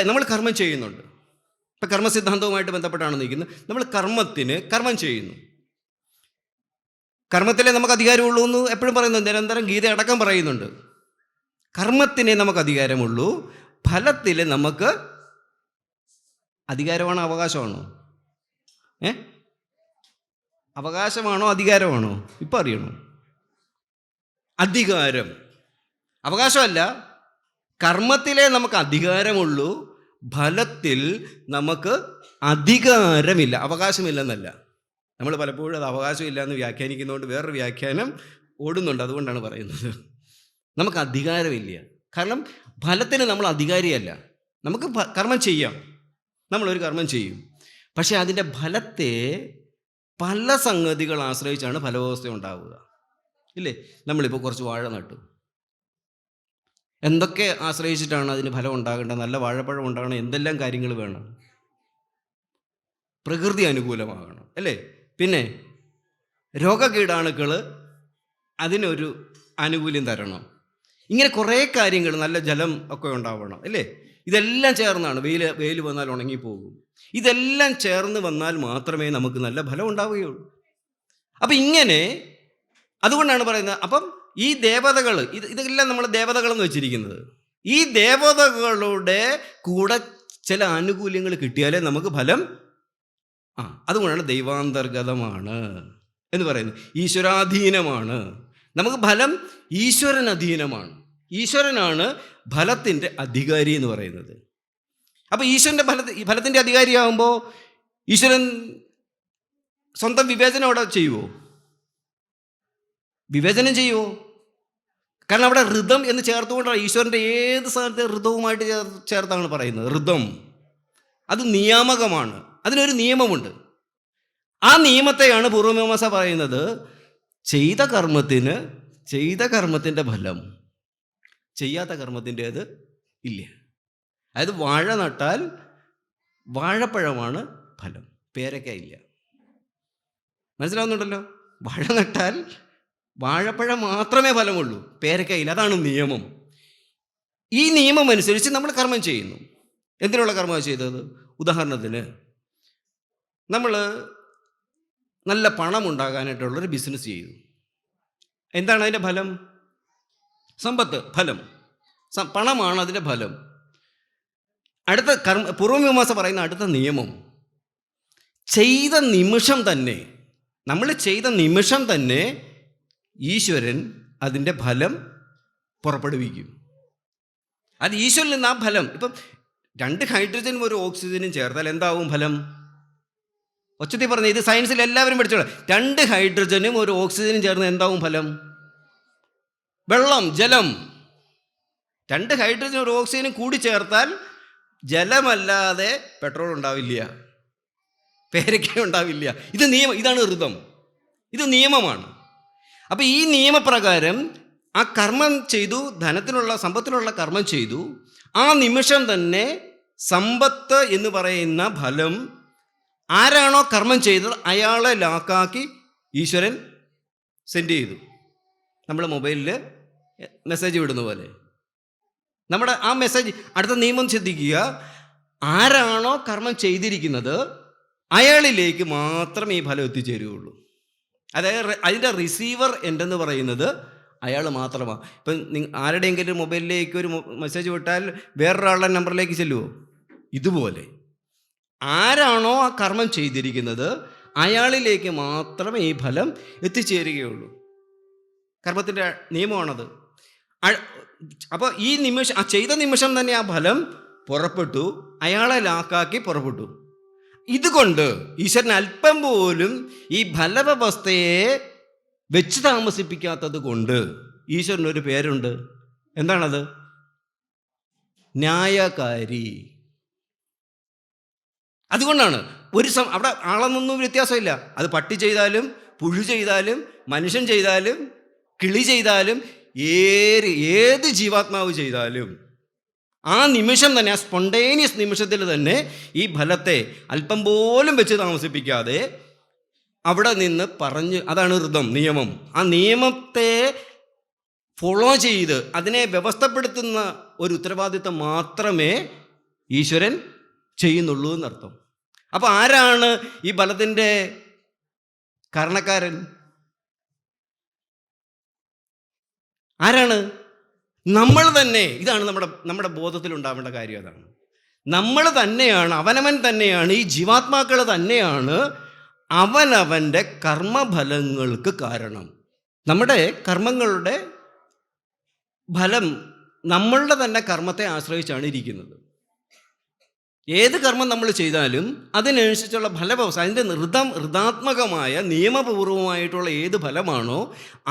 നമ്മൾ കർമ്മം ചെയ്യുന്നുണ്ട്. ഇപ്പം കർമ്മസിദ്ധാന്തവുമായിട്ട് ബന്ധപ്പെട്ടാണ് നിൽക്കുന്നത്. നമ്മൾ കർമ്മം ചെയ്യുന്നു. കർമ്മത്തിലെ നമുക്ക് അധികാരമുള്ളൂ എന്ന് എപ്പോഴും പറയുന്നുണ്ട്, നിരന്തരം ഗീത അടക്കം പറയുന്നുണ്ട്. കർമ്മത്തിനെ നമുക്ക് അധികാരമുള്ളൂ, ഫലത്തിൽ നമുക്ക് അധികാരമാണോ അവകാശമാണോ? ഏ അവകാശമാണോ അധികാരമാണോ? ഇപ്പം അറിയണോ? അധികാരം. അവകാശമല്ല. കർമ്മത്തിലേ നമുക്ക് അധികാരമുള്ളൂ, ഫലത്തിൽ നമുക്ക് അധികാരമില്ല. അവകാശമില്ലെന്നല്ല. നമ്മൾ പലപ്പോഴും അത് അവകാശമില്ല എന്ന് വ്യാഖ്യാനിക്കുന്നതുകൊണ്ട് വേറൊരു വ്യാഖ്യാനം ഓടുന്നുണ്ട്. അതുകൊണ്ടാണ് പറയുന്നത് നമുക്ക് അധികാരമില്ല. കാരണം ഫലത്തിന് നമ്മൾ അധികാരിയല്ല. നമുക്ക് കർമ്മം ചെയ്യാം, നമ്മളൊരു കർമ്മം ചെയ്യും. പക്ഷേ അതിൻ്റെ ഫലത്തെ പല സംഗതികൾ ആശ്രയിച്ചാണ് ഫലവ്യവസ്ഥ ഉണ്ടാവുക, ഇല്ലേ? നമ്മളിപ്പോൾ കുറച്ച് വാഴ നട്ടു. എന്തൊക്കെ ആശ്രയിച്ചിട്ടാണ് അതിന് ഫലം ഉണ്ടാകേണ്ടത്? നല്ല വാഴപ്പഴം ഉണ്ടാകണം, എന്തെല്ലാം കാര്യങ്ങൾ വേണം? പ്രകൃതി അനുകൂലമാകണം, അല്ലേ? പിന്നെ രോഗകീടാണുക്കൾ അതിനൊരു ആനുകൂല്യം തരണം. ഇങ്ങനെ കുറേ കാര്യങ്ങൾ, നല്ല ജലം ഒക്കെ ഉണ്ടാവണം, അല്ലേ? ഇതെല്ലാം ചേർന്നാണ്. വെയിൽ വന്നാൽ ഉണങ്ങിപ്പോകും. ഇതെല്ലാം ചേർന്ന് വന്നാൽ മാത്രമേ നമുക്ക് നല്ല ഫലം ഉണ്ടാവുകയുള്ളൂ. അപ്പം ഇങ്ങനെ, അതുകൊണ്ടാണ് പറയുന്നത്. അപ്പം ഈ ദേവതകൾ, ഇതെല്ലാം നമ്മൾ ദേവതകളെന്ന് വെച്ചിരിക്കുന്നത്. ഈ ദേവതകളുടെ കൂടെ ചില ആനുകൂല്യങ്ങൾ കിട്ടിയാലേ നമുക്ക് ഫലം. അതുകൊണ്ടാണ് ദൈവാന്തർഗതമാണ് എന്ന് പറയുന്നത്. ഈശ്വരാധീനമാണ്. നമുക്ക് ഫലം ഈശ്വരൻ അധീനമാണ്. ഈശ്വരനാണ് ഫലത്തിൻ്റെ അധികാരി എന്ന് പറയുന്നത്. അപ്പോൾ ഈശ്വരൻ്റെ ഫലത്തിൻ്റെ അധികാരിയാകുമ്പോൾ ഈശ്വരൻ സ്വന്തം വിവേചനം അവിടെ ചെയ്യുമോ? വിവേചനം ചെയ്യുമോ? കാരണം അവിടെ ഋതം എന്ന് ചേർത്തുകൊണ്ടാണ്. ഈശ്വരൻ്റെ ഏത് സ്ഥാനത്തെ ഋതവുമായിട്ട് ചേർത്താണ് പറയുന്നത്. ഋതം അത് നിയാമകമാണ്, അതിനൊരു നിയമമുണ്ട്. ആ നിയമത്തെയാണ് പൂർവമീമാംസ പറയുന്നത് ചെയ്ത കർമ്മത്തിൻ്റെ ഫലം, ചെയ്യാത്ത കർമ്മത്തിൻ്റേത് ഇല്ല. അതായത് വാഴ നട്ടാൽ വാഴപ്പഴമാണ് ഫലം, പേരക്ക ഇല്ല. മനസ്സിലാവുന്നുണ്ടല്ലോ? വാഴ നട്ടാൽ വാഴപ്പഴം മാത്രമേ ഫലമുള്ളൂ, പേരക്കയില്ല. അതാണ് നിയമം. ഈ നിയമം അനുസരിച്ച് നമ്മൾ കർമ്മം ചെയ്യുന്നു. എന്തിനുള്ള കർമ്മമാണ് ചെയ്തത്? ഉദാഹരണത്തിന് നമ്മൾ നല്ല പണം ഉണ്ടാകാനായിട്ടുള്ളൊരു ബിസിനസ് ചെയ്തു. എന്താണ് അതിൻ്റെ ഫലം? സമ്പത്ത്, ഫലം. പണമാണ് അതിൻ്റെ ഫലം. അടുത്ത പൂർവമീമാംസ പറയുന്ന അടുത്ത നിയമം, നമ്മൾ ചെയ്ത നിമിഷം തന്നെ ഈശ്വരൻ അതിൻ്റെ ഫലം പുറപ്പെടുവിക്കും. അത് ഈശ്വരൻ നിന്ന് ആ ഫലം. ഇപ്പം 2 ഹൈഡ്രജനും 1 ഓക്സിജനും ചേർത്താൽ എന്താവും ഫലം? ഒച്ചത്തിൽ പറഞ്ഞ, ഇത് സയൻസിൽ എല്ലാവരും പഠിച്ചോളാം. 2 ഹൈഡ്രജനും 1 ഓക്സിജനും ചേർന്ന് എന്താവും ഫലം? വെള്ളം, ജലം. 2 ഹൈഡ്രജനും 1 ഓക്സിജനും കൂടി ചേർത്താൽ ജലമല്ലാതെ പെട്രോൾ ഉണ്ടാവില്ല, പേരക്ക ഉണ്ടാവില്ല. ഇതാണ് ഋതം, ഇത് നിയമമാണ്. അപ്പം ഈ നിയമപ്രകാരം ആ കർമ്മം ചെയ്തു, സമ്പത്തിനുള്ള കർമ്മം ചെയ്തു. ആ നിമിഷം തന്നെ സമ്പത്ത് എന്ന് പറയുന്ന ഫലം ആരാണോ കർമ്മം ചെയ്തത് അയാളെ ലാക്കാക്കി ഈശ്വരൻ സെൻഡ് ചെയ്തു. നമ്മൾ മൊബൈലിൽ മെസ്സേജ് വിടുന്ന പോലെ നമ്മുടെ ആ മെസ്സേജ്, അടുത്ത നിയമം ശ്രദ്ധിക്കുക, ആരാണോ കർമ്മം ചെയ്തിരിക്കുന്നത് അയാളിലേക്ക് മാത്രമേ ഈ ഫലം എത്തിച്ചേരുകയുള്ളൂ. അതായത് അതിൻ്റെ റിസീവർ എന്തെന്ന് പറയുന്നത് അയാൾ മാത്രമാണ്. ഇപ്പം ആരുടെയെങ്കിലും മൊബൈലിലേക്ക് ഒരു മെസ്സേജ് വിട്ടാൽ വേറൊരാളുടെ നമ്പറിലേക്ക് ചെല്ലുമോ? ഇതുപോലെ ആരാണോ ആ കർമ്മം ചെയ്തിരിക്കുന്നത് അയാളിലേക്ക് മാത്രമേ ഈ ഫലം എത്തിച്ചേരുകയുള്ളൂ. കർമ്മത്തിൻ്റെ നിയമമാണത്. അപ്പോൾ ഈ നിമിഷം, ആ ചെയ്ത നിമിഷം തന്നെ ആ ഫലം പുറപ്പെട്ടു, അയാളെ ലാക്കാക്കി പുറപ്പെട്ടു. ഇതുകൊണ്ട് ഈശ്വരൻ അല്പം പോലും ഈ ഫലവ്യവസ്ഥയെ വെച്ച് താമസിപ്പിക്കാത്തത് കൊണ്ട് ഈശ്വരനൊരു പേരുണ്ട്. എന്താണത്? ന്യായകാരി. അതുകൊണ്ടാണ് അവിടെ ആളെന്നൊന്നും വ്യത്യാസമില്ല. അത് പട്ടി ചെയ്താലും പുഴു ചെയ്താലും മനുഷ്യൻ ചെയ്താലും കിളി ചെയ്താലും ഏത് ജീവാത്മാവ് ചെയ്താലും ആ നിമിഷം തന്നെ, ആ സ്പോണ്ടേനിയസ് നിമിഷത്തിൽ തന്നെ ഈ ഫലത്തെ അല്പം പോലും വെച്ച് താമസിപ്പിക്കാതെ അവിടെ നിന്ന് പറഞ്ഞ്, അതാണ് ഋതം, നിയമം. ആ നിയമത്തെ ഫോളോ ചെയ്ത് അതിനെ വ്യവസ്ഥപ്പെടുത്തുന്ന ഒരു ഉത്തരവാദിത്വം മാത്രമേ ഈശ്വരൻ ചെയ്യുന്നുള്ളൂ എന്നർത്ഥം. അപ്പോൾ ആരാണ് ഈ ഫലത്തിൻ്റെ കാരണക്കാരൻ? ആരാണ്? നമ്മൾ തന്നെ. ഇതാണ് നമ്മുടെ ബോധത്തിൽ ഉണ്ടാവേണ്ട കാര്യം. അതാണ് നമ്മൾ തന്നെയാണ്, അവനവൻ തന്നെയാണ്, ഈ ജീവാത്മാക്കൾ തന്നെയാണ് അവനവൻ്റെ കർമ്മഫലങ്ങൾക്ക് കാരണം. നമ്മുടെ കർമ്മങ്ങളുടെ ഫലം നമ്മളുടെ തന്നെ കർമ്മത്തെ ആശ്രയിച്ചാണ് ഇരിക്കുന്നത്. ഏത് കർമ്മം നമ്മൾ ചെയ്താലും അതിനനുസരിച്ചുള്ള ഫലവ്യവസ്ഥ, അതിൻ്റെ ഋതാത്മകമായ നിയമപൂർവമായിട്ടുള്ള ഏത് ഫലമാണോ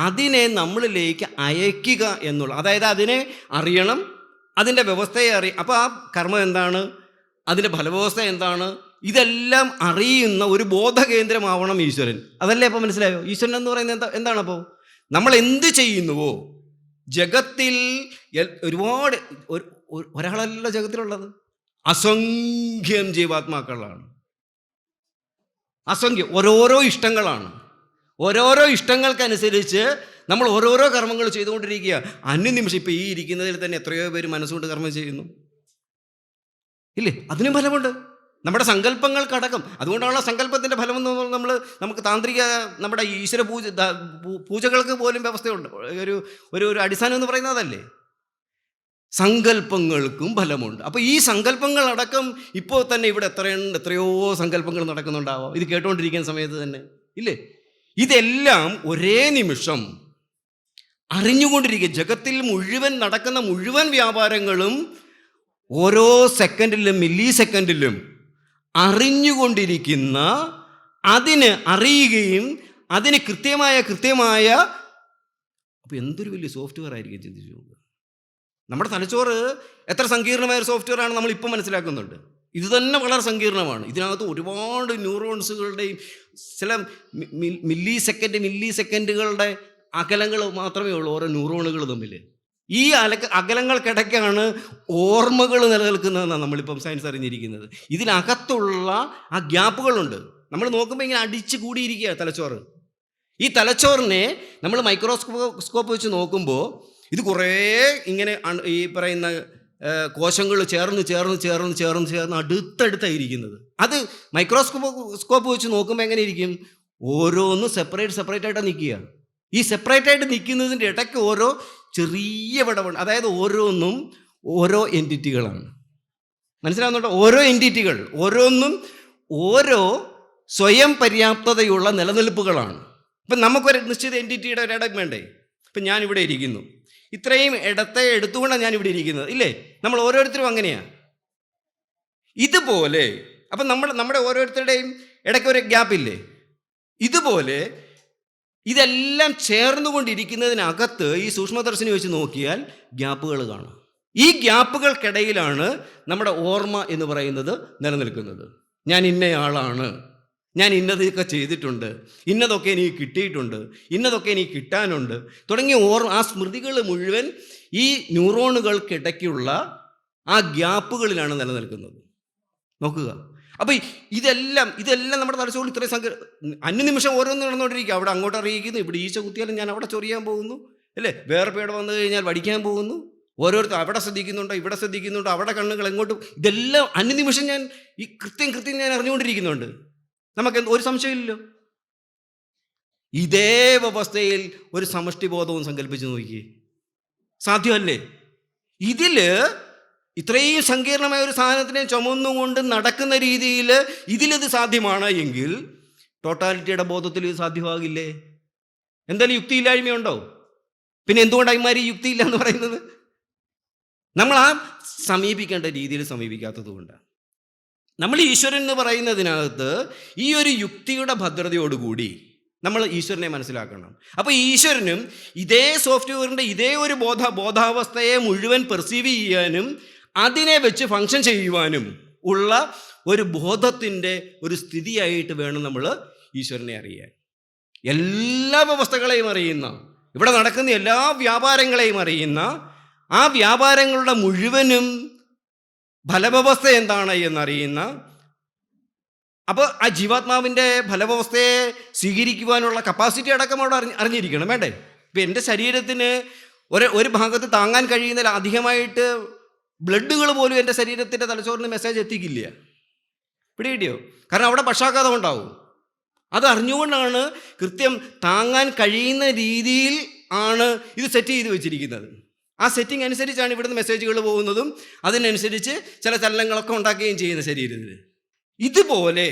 അതിനെ നമ്മളിലേക്ക് അയക്കുക എന്നുള്ള, അതായത് അതിനെ അറിയണം, അതിൻ്റെ വ്യവസ്ഥയെ അപ്പോൾ ആ കർമ്മം എന്താണ്, അതിൻ്റെ ഫലവ്യവസ്ഥ എന്താണ്, ഇതെല്ലാം അറിയുന്ന ഒരു ബോധകേന്ദ്രമാവണം ഈശ്വരൻ. അതല്ലേ അപ്പോൾ മനസ്സിലായോ? ഈശ്വരൻ എന്ന് പറയുന്നത് എന്താണപ്പോൾ? നമ്മൾ എന്ത് ചെയ്യുന്നുവോ, ജഗത്തിൽ ഒരുപാട് ഒരാളല്ല ജഗത്തിലുള്ളത്, അസംഖ്യം ജീവാത്മാക്കളാണ്, അസംഖ്യം ഓരോരോ ഇഷ്ടങ്ങളാണ്. ഓരോരോ ഇഷ്ടങ്ങൾക്കനുസരിച്ച് നമ്മൾ ഓരോരോ കർമ്മങ്ങൾ ചെയ്തുകൊണ്ടിരിക്കുക. അന്യനിമിഷം ഇപ്പോൾ ഈ ഇരിക്കുന്നതിൽ തന്നെ എത്രയോ പേര് മനസ്സുകൊണ്ട് കർമ്മം ചെയ്യുന്നു, ഇല്ലേ? അതിനും ഫലമുണ്ട്, നമ്മുടെ സങ്കല്പങ്ങൾക്കടക്കം. അതുകൊണ്ടാണ് സങ്കല്പത്തിൻ്റെ ഫലം എന്ന് നമുക്ക് താന്ത്രിക നമ്മുടെ ഈശ്വര പൂജകൾക്ക് പോലും വ്യവസ്ഥയുണ്ട്. ഒരു അടിസ്ഥാനം എന്ന് പറയുന്നത് അതല്ലേ? സങ്കല്പങ്ങൾക്കും ഫലമുണ്ട്. അപ്പോൾ ഈ സങ്കല്പങ്ങളടക്കം ഇപ്പോൾ തന്നെ ഇവിടെ എത്രയോ സങ്കല്പങ്ങൾ നടക്കുന്നുണ്ടാവാം ഇത് കേട്ടുകൊണ്ടിരിക്കുന്ന സമയത്ത് തന്നെ, ഇല്ലേ? ഇതെല്ലാം ഒരേ നിമിഷം അറിഞ്ഞുകൊണ്ടിരിക്കുക. ജഗത്തിൽ മുഴുവൻ നടക്കുന്ന മുഴുവൻ വ്യാപാരങ്ങളും ഓരോ സെക്കൻഡിലും മില്ലി സെക്കൻഡിലും അറിഞ്ഞുകൊണ്ടിരിക്കുന്ന, അതിന് അറിയുകയും അതിന് കൃത്യമായ അപ്പോൾ എന്തൊരു വലിയ സോഫ്റ്റ്വെയർ ആയിരിക്കും ചിന്തിച്ചു നോക്കുക. നമ്മുടെ തലച്ചോറ് എത്ര സങ്കീർണമായ ഒരു സോഫ്റ്റ്വെയർ ആണ് നമ്മളിപ്പോൾ മനസ്സിലാക്കുന്നുണ്ട്. ഇത് തന്നെ വളരെ സങ്കീർണമാണ്. ഇതിനകത്ത് ഒരുപാട് ന്യൂറോൺസുകളുടെയും ചില മില്ലി സെക്കൻഡുകളുടെ അകലങ്ങൾ മാത്രമേ ഉള്ളൂ ഓരോ ന്യൂറോണുകൾ തമ്മിൽ. ഈ അകലങ്ങൾക്കിടയ്ക്കാണ് ഓർമ്മകൾ നിലനിൽക്കുന്നതെന്നാണ് നമ്മളിപ്പം സയൻസ് അറിഞ്ഞിരിക്കുന്നത്. ഇതിനകത്തുള്ള ആ ഗ്യാപ്പുകളുണ്ട്. നമ്മൾ നോക്കുമ്പോൾ ഇങ്ങനെ അടിച്ചു കൂടിയിരിക്കുക തലച്ചോറ്. ഈ തലച്ചോറിനെ നമ്മൾ മൈക്രോസ്കോപ്പ് വെച്ച് നോക്കുമ്പോൾ ഇത് കുറേ ഇങ്ങനെ ഈ പറയുന്ന കോശങ്ങൾ ചേർന്ന് അടുത്തടുത്തായിരിക്കുന്നത്. അത് മൈക്രോസ്കോപ്പ് വെച്ച് നോക്കുമ്പോൾ എങ്ങനെ ഇരിക്കും? ഓരോന്നും സെപ്പറേറ്റ് ആയിട്ടാണ് നിൽക്കുക. ഈ സെപ്പറേറ്റ് ആയിട്ട് നിൽക്കുന്നതിൻ്റെ ഇടയ്ക്ക് ഓരോ ചെറിയ വിടവുണ്ട്. അതായത് ഓരോന്നും ഓരോ എൻറ്റിറ്റികളാണ്. മനസ്സിലാവുന്നുണ്ടോ? ഓരോ എൻറ്റിറ്റികൾ, ഓരോന്നും ഓരോ സ്വയം പര്യാപ്തതയുള്ള നിലനിൽപ്പുകളാണ്. ഇപ്പം നമുക്കൊരു നിശ്ചിത എൻറ്റിറ്റിയുടെ ഒരു ഇടം വേണ്ടേ? ഇപ്പം ഞാനിവിടെ ഇരിക്കുന്നു, ഇത്രയും ഇടത്തെ എടുത്തുകൊണ്ടാണ് ഞാനിവിടെ ഇരിക്കുന്നത്, ഇല്ലേ? നമ്മൾ ഓരോരുത്തരും അങ്ങനെയാണ്. ഇതുപോലെ അപ്പം നമ്മുടെ ഓരോരുത്തരുടെയും ഇടയ്ക്ക് ഒരു ഗ്യാപ്പില്ലേ? ഇതുപോലെ ഇതെല്ലാം ചേർന്നുകൊണ്ടിരിക്കുന്നതിനകത്ത് ഈ സൂക്ഷ്മദർശിനി വെച്ച് നോക്കിയാൽ ഗ്യാപ്പുകൾ കാണാം. ഈ ഗ്യാപ്പുകൾക്കിടയിലാണ് നമ്മുടെ ഓർമ്മ എന്ന് പറയുന്നത് നിലനിൽക്കുന്നത്. ഞാൻ ഇന്നയാളാണ്, ഞാൻ ഇന്നതൊക്കെ ചെയ്തിട്ടുണ്ട്, ഇന്നതൊക്കെ എനിക്ക് കിട്ടിയിട്ടുണ്ട്, ഇന്നതൊക്കെ എനിക്ക് കിട്ടാനുണ്ട് തുടങ്ങിയ ആ സ്മൃതികൾ മുഴുവൻ ഈ ന്യൂറോണുകൾക്കിടയ്ക്കുള്ള ആ ഗ്യാപ്പുകളിലാണ് നിലനിൽക്കുന്നത്. നോക്കുക. അപ്പോൾ ഇതെല്ലാം നമ്മുടെ തലച്ചോറിൽ ഇത്രയും അന്യനിമിഷം ഓരോന്ന് നടന്നുകൊണ്ടിരിക്കുക. അവിടെ അങ്ങോട്ട് അറിയിക്കുന്നു, ഇവിടെ ഈച്ച കുത്തിയാലും ഞാൻ അവിടെ ചൊറിയാൻ പോകുന്നു, അല്ലേ? വേറെ പേട് വന്നു കഴിഞ്ഞാൽ വടിക്കാൻ പോകുന്നു. ഓരോരുത്തർ അവിടെ ശ്രദ്ധിക്കുന്നുണ്ടോ, ഇവിടെ ശ്രദ്ധിക്കുന്നുണ്ടോ, അവിടെ കണ്ണുകൾ എങ്ങോട്ടും, ഇതെല്ലാം അന്യനിമിഷം ഞാൻ ഈ കൃത്യം ഞാൻ അറിഞ്ഞുകൊണ്ടിരിക്കുന്നുണ്ട്. നമുക്ക് ഒരു സംശയമില്ലല്ലോ. ഇതേ അവസ്ഥയിൽ ഒരു സമഷ്ടിബോധവും സങ്കല്പിച്ച് നോക്കിയേ, സാധ്യമല്ലേ? ഇത്രയും സങ്കീർണമായ ഒരു സാധനത്തിനെ ചുമന്നുകൊണ്ട് നടക്കുന്ന രീതിയിൽ ഇതിലിത് സാധ്യമാണ് എങ്കിൽ ടോട്ടാലിറ്റിയുടെ ബോധത്തിൽ ഇത് സാധ്യമാകില്ലേ? എന്തായാലും യുക്തിയില്ലായ്മയുണ്ടോ? പിന്നെ എന്തുകൊണ്ടാണ് ഇമാരി യുക്തിയില്ല എന്ന് പറയുന്നത്? നമ്മൾ ആ സമീപിക്കേണ്ട രീതിയിൽ സമീപിക്കാത്തത് കൊണ്ടാണ്. നമ്മൾ ഈശ്വരൻ എന്ന് പറയുന്നതിനകത്ത് ഈ ഒരു യുക്തിയുടെ ഭദ്രതയോടുകൂടി നമ്മൾ ഈശ്വരനെ മനസ്സിലാക്കണം. അപ്പോൾ ഈശ്വരനും ഇതേ സോഫ്റ്റ്വെയറിൻ്റെ ഇതേ ഒരു ബോധാവസ്ഥയെ മുഴുവൻ പെർസീവ് ചെയ്യാനും അതിനെ വെച്ച് ഫങ്ഷൻ ചെയ്യുവാനും ഉള്ള ഒരു ബോധത്തിൻ്റെ ഒരു സ്ഥിതിയായിട്ട് വേണം നമ്മൾ ഈശ്വരനെ അറിയാൻ. എല്ലാ വ്യവസ്ഥകളെയും അറിയുന്ന, ഇവിടെ നടക്കുന്ന എല്ലാ വ്യാപാരങ്ങളെയും അറിയുന്ന, ആ വ്യാപാരങ്ങളുടെ മുഴുവനും ഫലവ്യവസ്ഥ എന്താണ് എന്നറിയുന്ന, അപ്പോൾ ആ ജീവാത്മാവിൻ്റെ ഫലവ്യവസ്ഥയെ സ്വീകരിക്കുവാനുള്ള കപ്പാസിറ്റി അടക്കം അവിടെ അറിഞ്ഞിരിക്കണം, വേണ്ടേ? ഇപ്പം എൻ്റെ ശരീരത്തിന് ഒരു ഭാഗത്ത് താങ്ങാൻ കഴിയുന്നതിൽ അധികമായിട്ട് ബ്ലഡുകൾ പോലും എൻ്റെ ശരീരത്തിൻ്റെ തലച്ചോറിന് മെസ്സേജ് എത്തിക്കില്ല. പിടികിട്ടിയോ? കാരണം അവിടെ പക്ഷാഘാതം ഉണ്ടാവും. അത് അറിഞ്ഞുകൊണ്ടാണ് കൃത്യം താങ്ങാൻ കഴിയുന്ന രീതിയിൽ ആണ് ഇത് സെറ്റ് ചെയ്ത് വെച്ചിരിക്കുന്നത്. ആ സെറ്റിംഗ് അനുസരിച്ചാണ് ഇവിടുന്ന് മെസ്സേജുകൾ പോകുന്നതും അതിനനുസരിച്ച് ചില ചലനങ്ങളൊക്കെ ഉണ്ടാക്കുകയും ചെയ്യുന്ന ശരീരത്തിൽ. ഇതുപോലെ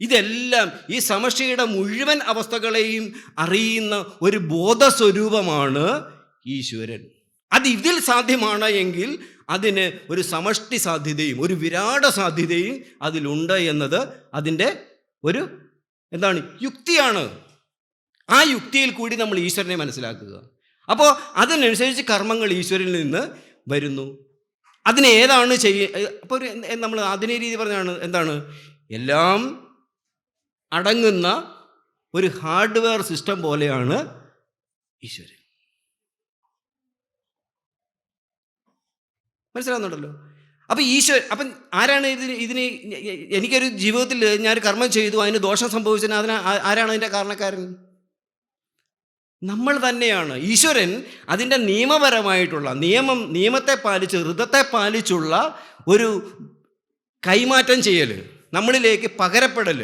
ഇതെല്ലാം ഈ സമഷ്ടിയുടെ മുഴുവൻ അവസ്ഥകളെയും അറിയുന്ന ഒരു ബോധസ്വരൂപമാണ് ഈശ്വരൻ. അത് ഇതിൽ സാധ്യമാണ് എങ്കിൽ അതിന് ഒരു സമഷ്ടി സാധ്യതയും ഒരു വിരാട സാധ്യതയും അതിലുണ്ട് എന്നത് അതിൻ്റെ ഒരു യുക്തിയാണ്. ആ യുക്തിയിൽ കൂടി നമ്മൾ ഈശ്വരനെ മനസ്സിലാക്കുക. അപ്പോൾ അതിനനുസരിച്ച് കർമ്മങ്ങൾ ഈശ്വരനിൽ നിന്ന് വരുന്നു. അതിന് ഏതാണ് അപ്പോൾ നമ്മൾ അതിനെ രീതി പറഞ്ഞാണ് എല്ലാം അടങ്ങുന്ന ഒരു ഹാർഡ്വെയർ സിസ്റ്റം പോലെയാണ് ഈശ്വരൻ. മനസ്സിലാവുന്നുണ്ടല്ലോ? അപ്പം അപ്പം ആരാണ് ഇതിന് എനിക്കൊരു ജീവിതത്തിൽ ഞാനൊരു കർമ്മം ചെയ്തു, അതിന് ദോഷം സംഭവിച്ചതിന് ആരാണ് അതിൻ്റെ കാരണക്കാരൻ? നമ്മൾ തന്നെയാണ്. ഈശ്വരൻ അതിൻ്റെ നിയമപരമായിട്ടുള്ള നിയമത്തെ പാലിച്ച് ഋതത്തെ പാലിച്ചുള്ള ഒരു കൈമാറ്റം ചെയ്യൽ, നമ്മളിലേക്ക് പകരപ്പെടൽ,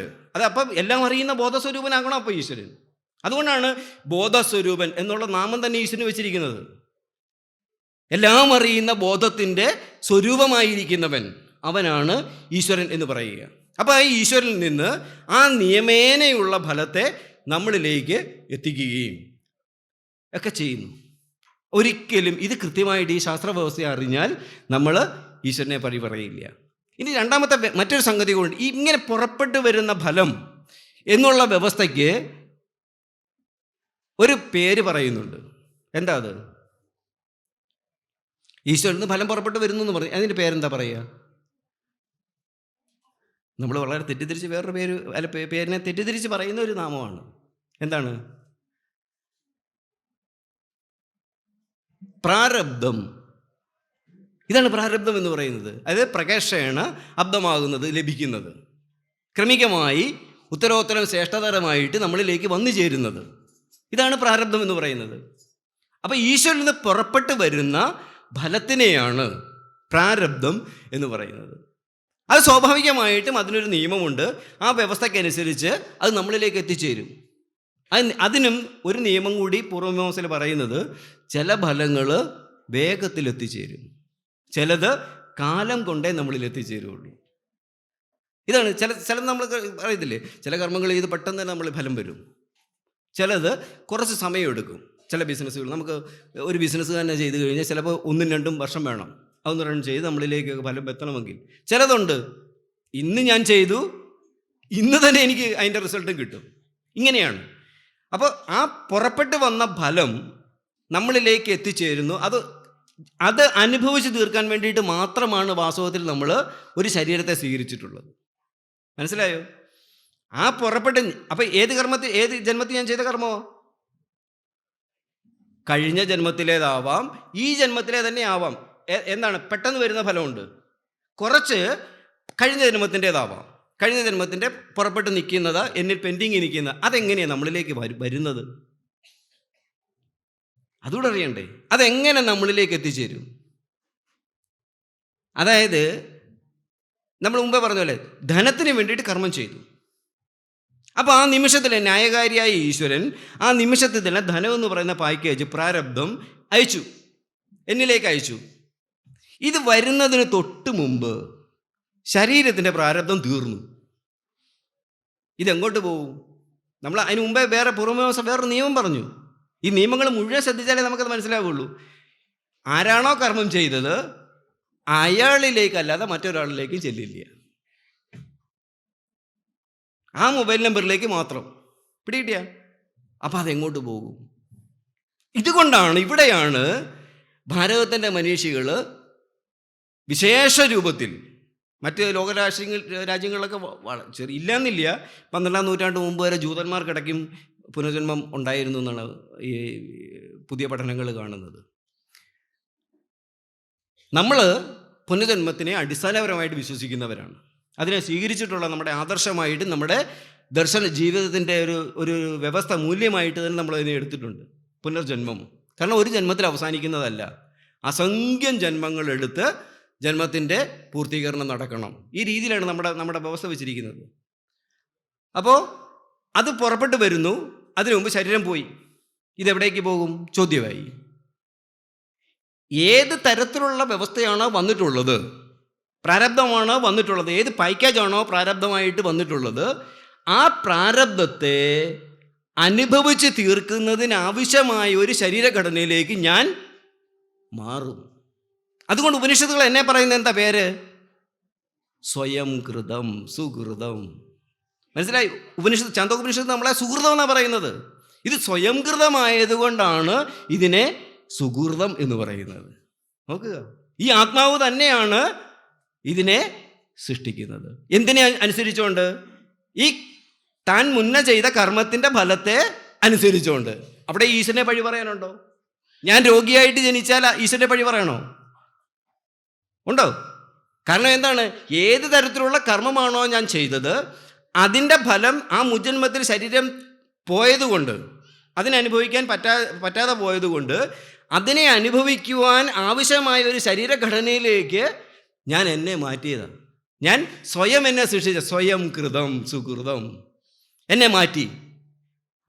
അപ്പം എല്ലാം അറിയുന്ന ബോധസ്വരൂപനാകണം അപ്പോൾ ഈശ്വരൻ. അതുകൊണ്ടാണ് ബോധസ്വരൂപൻ എന്നുള്ള നാമം തന്നെ ഈശ്വരന് വെച്ചിരിക്കുന്നത്. എല്ലാം അറിയുന്ന ബോധത്തിൻ്റെ സ്വരൂപമായിരിക്കുന്നവൻ, അവനാണ് ഈശ്വരൻ എന്ന് പറയുക. അപ്പോൾ ഈ ഈശ്വരനിൽ നിന്ന് ആ നിയമേനയുള്ള ഫലത്തെ നമ്മളിലേക്ക് എത്തിക്കുകയും ഒക്കെ ചെയ്യുന്നു. ഒരിക്കലും ഇത് കൃത്യമായിട്ട് ഈ ശാസ്ത്രവ്യവസ്ഥ അറിഞ്ഞാൽ നമ്മൾ ഈശ്വരനെ പറയില്ല. ഇനി രണ്ടാമത്തെ മറ്റൊരു സംഗതി കൊണ്ട് ഇങ്ങനെ പുറപ്പെട്ടു വരുന്ന ഫലം എന്നുള്ള വ്യവസ്ഥയ്ക്ക് ഒരു പേര് പറയുന്നുണ്ട്. എന്താ അത്? ഈശ്വരൻ നിന്ന് ഫലം പുറപ്പെട്ടു വരുന്നു എന്ന് പറയും. അതിൻ്റെ പേരെന്താ പറയുക? നമ്മൾ വളരെ തെറ്റിദ്ധരിച്ച് വേറൊരു പേരിനെ തെറ്റിദ്ധരിച്ച് പറയുന്ന ഒരു നാമമാണ്. എന്താണ്? പ്രാരബ്ധം. ഇതാണ് പ്രാരബ്ധം എന്ന് പറയുന്നത്. അതായത് പ്രകർഷേണ അബ്ദമാകുന്നത്, ലഭിക്കുന്നത്, ക്രമികമായി ഉത്തരോത്തരം ശ്രേഷ്ഠതരമായിട്ട് നമ്മളിലേക്ക് വന്നു ചേരുന്നത്. ഇതാണ് പ്രാരബ്ധം എന്ന് പറയുന്നത്. അപ്പം ഈശ്വരനിൽ നിന്ന് പുറപ്പെട്ട് വരുന്ന ഫലത്തിനെയാണ് പ്രാരബ്ധം എന്ന് പറയുന്നത്. അത് സ്വാഭാവികമായിട്ടും അതിനൊരു നിയമമുണ്ട്. ആ വ്യവസ്ഥയ്ക്കനുസരിച്ച് അത് നമ്മളിലേക്ക് എത്തിച്ചേരും. അതിനും ഒരു നിയമം കൂടി പൂർവമീമാംസയിൽ പറയുന്നത്, ചില ഫലങ്ങൾ വേഗത്തിൽ എത്തിച്ചേരും, ചിലത് കാലം കൊണ്ടേ നമ്മളിൽ എത്തിച്ചേരുള്ളൂ. ഇതാണ് ചിലത് നമ്മൾ പറയത്തില്ലേ, ചില കർമ്മങ്ങൾ ചെയ്ത് പെട്ടെന്ന് തന്നെ നമ്മൾ ഫലം വരും, ചിലത് കുറച്ച് സമയമെടുക്കും. ചില ബിസിനസ്സുകൾ നമുക്ക് ഒരു ബിസിനസ് തന്നെ ചെയ്ത് കഴിഞ്ഞാൽ ചിലപ്പോൾ 1-2 വർഷം വേണം അതൊന്ന് റൺ ചെയ്ത് നമ്മളിലേക്ക് ഫലം എത്തണമെങ്കിൽ. ചിലതുണ്ട്, ഇന്ന് ഞാൻ ചെയ്തു, ഇന്ന് തന്നെ എനിക്ക് അതിൻ്റെ റിസൾട്ടും കിട്ടും. ഇങ്ങനെയാണ്. അപ്പോൾ ആ പുറപ്പെട്ട് വന്ന ഫലം നമ്മളിലേക്ക് എത്തിച്ചേരുന്നു. അത് അനുഭവിച്ച് തീർക്കാൻ വേണ്ടിയിട്ട് മാത്രമാണ് വാസ്തവത്തിൽ നമ്മൾ ഒരു ശരീരത്തെ സ്വീകരിച്ചിട്ടുള്ളത്. മനസ്സിലായോ? ആ പുറപ്പെട്ട് അപ്പം ഏത് ജന്മത്തിൽ ഞാൻ ചെയ്ത കർമ്മമോ കഴിഞ്ഞ ജന്മത്തിലേതാവാം, ഈ ജന്മത്തിലെ തന്നെ ആവാം. എന്താണ്? പെട്ടെന്ന് വരുന്ന ഫലമുണ്ട്, കുറച്ച് കഴിഞ്ഞ ജന്മത്തിൻ്റെതാവാം. കഴിഞ്ഞ ജന്മത്തിൻ്റെ പുറപ്പെട്ട് നിൽക്കുന്നത്, എന്നിൽ പെൻഡിങ് നിൽക്കുന്നത്, അതെങ്ങനെയാണ് നമ്മളിലേക്ക് വരുന്നത്? അതുകൂടെ അറിയണ്ടേ? അതെങ്ങനെ നമ്മളിലേക്ക് എത്തിച്ചേരും? അതായത് നമ്മൾ മുമ്പേ പറഞ്ഞ പോലെ ധനത്തിന് വേണ്ടിയിട്ട് കർമ്മം ചെയ്തു. അപ്പോൾ ആ നിമിഷത്തിൽ ന്യായകാരിയായ ഈശ്വരൻ ആ നിമിഷത്തിൽ തന്നെ ധനം എന്ന് പറയുന്ന പാക്കേജ്, പ്രാരബ്ധം അയച്ചു, എന്നിലേക്ക് അയച്ചു. ഇത് വരുന്നതിന് തൊട്ട് മുമ്പ് ശരീരത്തിൻ്റെ പ്രാരബ്ധം തീർന്നു. ഇതെങ്ങോട്ട് പോകും? നമ്മൾ അതിന് മുമ്പേ വേറൊരു നിയമം പറഞ്ഞു. ഈ നിയമങ്ങൾ മുഴുവൻ ശ്രദ്ധിച്ചാലേ നമുക്കത് മനസ്സിലാവുള്ളൂ. ആരാണോ കർമ്മം ചെയ്തത് അയാളിലേക്കല്ലാതെ മറ്റൊരാളിലേക്കും ചെല്ലില്ല. ആ മൊബൈൽ നമ്പറിലേക്ക് മാത്രം പിടികിട്ടിയ. അപ്പം അതെങ്ങോട്ട് പോകും? ഇവിടെയാണ് ഭാരതത്തിൻ്റെ മനീഷികൾ വിശേഷ രൂപത്തിൽ, മറ്റ് രാജ്യങ്ങളിലൊക്കെ ഇല്ലെന്നില്ല, 12-ാം നൂറ്റാണ്ട് മുമ്പ് വരെ ജൂതന്മാർക്കിടയ്ക്കും പുനർജന്മം ഉണ്ടായിരുന്നു എന്നാണ് ഈ പുതിയ പഠനങ്ങൾ കാണുന്നത്. നമ്മൾ പുനർജന്മത്തിനെ അടിസ്ഥാനപരമായിട്ട് വിശ്വസിക്കുന്നവരാണ്. അതിനെ സ്വീകരിച്ചിട്ടുള്ള നമ്മുടെ ആദർശമായിട്ട്, നമ്മുടെ ജീവിതത്തിൻ്റെ ഒരു വ്യവസ്ഥ, മൂല്യമായിട്ട് തന്നെ നമ്മളതിനെ എടുത്തിട്ടുണ്ട് പുനർജന്മം. കാരണം ഒരു ജന്മത്തിൽ അവസാനിക്കുന്നതല്ല, അസംഖ്യം ജന്മങ്ങളെടുത്ത് ജന്മത്തിൻ്റെ പൂർത്തീകരണം നടക്കണം. ഈ രീതിയിലാണ് നമ്മുടെ വ്യവസ്ഥ വെച്ചിരിക്കുന്നത്. അപ്പോൾ അത് പുറപ്പെട്ട് വരുന്നു. അതിനു മുമ്പ് ശരീരം പോയി. ഇതെവിടേക്ക് പോകും? ചോദ്യമായി. ഏത് തരത്തിലുള്ള വ്യവസ്ഥയാണോ വന്നിട്ടുള്ളത്, പ്രാരബ്ധമാണോ വന്നിട്ടുള്ളത്, ഏത് പാക്കേജാണോ പ്രാരബ്ധമായിട്ട് വന്നിട്ടുള്ളത്, ആ പ്രാരബ്ധത്തെ അനുഭവിച്ച് തീർക്കുന്നതിനാവശ്യമായ ഒരു ശരീരഘടനയിലേക്ക് ഞാൻ മാറും. അതുകൊണ്ട് ഉപനിഷത്തുകൾ എന്നെ പറയുന്ന എന്താ പേര്? സ്വയം കൃതം സുഹൃതം. മനസ്സിലായി? ഉപനിഷത്ത്, ചാന്തോപനിഷത്ത് നമ്മളെ സുഹൃതം എന്നാണ് പറയുന്നത്. ഇത് സ്വയം കൃതമായതുകൊണ്ടാണ് ഇതിനെ സുഹൃതം എന്ന് പറയുന്നത്. നോക്കുക, ഈ ആത്മാവ് തന്നെയാണ് ഇതിനെ സൃഷ്ടിക്കുന്നത്. എന്തിനെ അനുസരിച്ചുകൊണ്ട്? ഈ താൻ മുന്നേ ചെയ്ത കർമ്മത്തിൻ്റെ ഫലത്തെ അനുസരിച്ചുകൊണ്ട്. അവിടെ ഈശ്വരനെ പഴി പറയാനുണ്ടോ? ഞാൻ രോഗിയായിട്ട് ജനിച്ചാൽ ഈശ്വരനെ പഴി പറയണോ? ഉണ്ടോ? കാരണം എന്താണ്? ഏത് തരത്തിലുള്ള കർമ്മമാണോ ഞാൻ ചെയ്തത്, അതിൻ്റെ ഫലം ആ മുജ്ജന്മത്തിൽ ശരീരം പോയതുകൊണ്ട്, അതിനനുഭവിക്കാൻ പറ്റാതെ പോയതുകൊണ്ട്, അതിനെ അനുഭവിക്കുവാൻ ആവശ്യമായ ഒരു ശരീരഘടനയിലേക്ക് ഞാൻ എന്നെ മാറ്റിയതാണ്. ഞാൻ സ്വയം എന്നെ സൃഷ്ടിച്ച സ്വയം കൃതം സുഹൃതം എന്നെ മാറ്റി.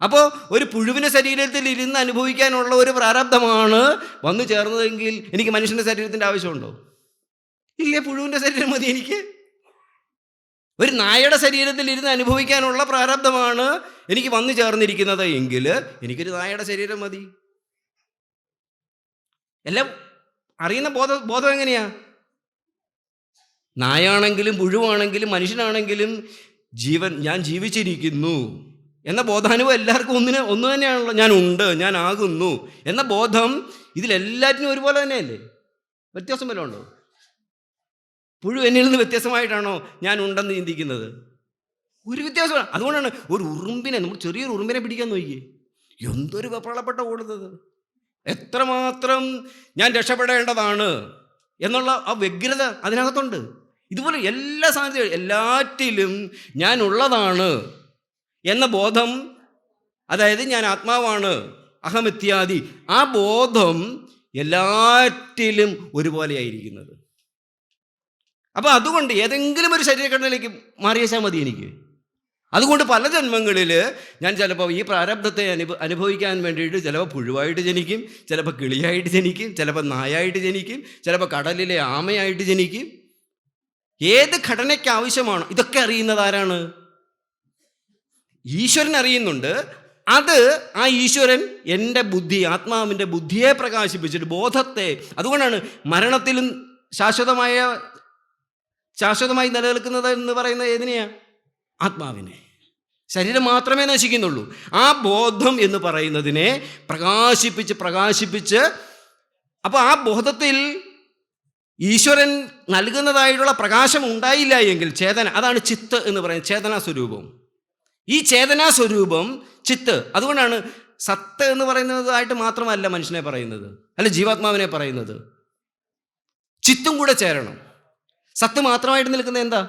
അപ്പോൾ ഒരു പുഴുവിൻ്റെ ശരീരത്തിൽ ഇരുന്ന് അനുഭവിക്കാനുള്ള ഒരു പ്രാരബ്ധമാണ് വന്നു ചേർന്നതെങ്കിൽ എനിക്ക് മനുഷ്യൻ്റെ ശരീരത്തിൻ്റെ ആവശ്യമുണ്ടോ? ഇല്ലേ, പുഴുവിൻ്റെ ശരീരം മതി എനിക്ക്. ഒരു നായയുടെ ശരീരത്തിൽ ഇരുന്ന് അനുഭവിക്കാനുള്ള പ്രാരബ്ധമാണ് എനിക്ക് വന്നു ചേർന്നിരിക്കുന്നത് എങ്കിൽ എനിക്കൊരു നായയുടെ ശരീരം മതി. എല്ലാം അറിയുന്ന ബോധം എങ്ങനെയാ? നായാണെങ്കിലും പുഴുവാണെങ്കിലും മനുഷ്യനാണെങ്കിലും ഞാൻ ജീവിച്ചിരിക്കുന്നു എന്ന ബോധാനുഭവം എല്ലാവർക്കും ഒന്ന് തന്നെയാണല്ലോ. ഞാൻ ഉണ്ട്, ഞാൻ ആകുന്നു എന്ന ബോധം ഇതിലെല്ലാറ്റിനും ഒരുപോലെ തന്നെയല്ലേ? വ്യത്യാസം വല്ലതും ഉണ്ടോ? പുഴു എന്നിൽ നിന്ന് വ്യത്യസ്തമായിട്ടാണോ ഞാൻ ഉണ്ടെന്ന് ചിന്തിക്കുന്നത്? ഒരു വ്യത്യാസമാണ്. അതുകൊണ്ടാണ് ഒരു ഉറുമ്പിനെ, നമ്മൾ ചെറിയൊരു ഉറുമ്പിനെ പിടിക്കാൻ നോക്കിയേ, എന്തൊരു വെപ്രാളപ്പെട്ട ഓടുന്നത്, എത്രമാത്രം ഞാൻ രക്ഷപ്പെടേണ്ടതാണ് എന്നുള്ള ആ വ്യഗ്രത അതിനകത്തുണ്ട്. ഇതുപോലെ എല്ലാ സാധനത്തിലും എല്ലാറ്റിലും ഞാൻ ഉള്ളതാണ് എന്ന ബോധം, അതായത് ഞാൻ ആത്മാവാണ്, അഹമിത്യാദി, ആ ബോധം എല്ലാറ്റിലും ഒരുപോലെയായിരിക്കുന്നത്. അപ്പോൾ അതുകൊണ്ട് ഏതെങ്കിലും ഒരു ശരീരഘടനയിലേക്ക് മാറിയേച്ചാൽ മതി എനിക്ക്. അതുകൊണ്ട് പല ജന്മങ്ങളിൽ ഞാൻ ചിലപ്പോൾ ഈ പ്രാരബ്ധത്തെ അനുഭവിക്കാൻ വേണ്ടിയിട്ട് ചിലപ്പോൾ പുഴുവായിട്ട് ജനിക്കും, ചിലപ്പോൾ കിളിയായിട്ട് ജനിക്കും, ചിലപ്പോൾ നായായിട്ട് ജനിക്കും, ചിലപ്പോൾ കടലിലെ ആമയായിട്ട് ജനിക്കും. ഏത് ഘടനയ്ക്ക് ആവശ്യമാണോ ഇതൊക്കെ അറിയുന്നത് ആരാണ്? ഈശ്വരൻ അറിയുന്നുണ്ട്. അത് ആ ഈശ്വരൻ എൻ്റെ ബുദ്ധി, ആത്മാവിൻ്റെ ബുദ്ധിയെ പ്രകാശിപ്പിച്ചിട്ട് ബോധത്തെ, അതുകൊണ്ടാണ് മരണത്തിലും ശാശ്വതമായി നിലനിൽക്കുന്നത് എന്ന് പറയുന്നത് ഏതിനെയാ? ആത്മാവിനെ. ശരീരം മാത്രമേ നശിക്കുന്നുള്ളൂ. ആ ബോധം എന്ന് പറയുന്നതിനെ പ്രകാശിപ്പിച്ച് അപ്പോൾ ആ ബോധത്തിൽ ഈശ്വരൻ നൽകുന്നതായിട്ടുള്ള പ്രകാശം ഉണ്ടായില്ല എങ്കിൽ ചേതന, അതാണ് ചിത്ത് എന്ന് പറയുന്നത്, ചേതനാസ്വരൂപം. ഈ ചേതനാസ്വരൂപം ചിത്ത്. അതുകൊണ്ടാണ് സത്ത് എന്ന് പറയുന്നതായിട്ട് മാത്രമല്ല മനുഷ്യനെ പറയുന്നത്, അല്ല ജീവാത്മാവിനെ പറയുന്നത്. ചിത്തും കൂടെ ചേരണം. സത്ത് മാത്രമായിട്ട് നിൽക്കുന്ന എന്താ?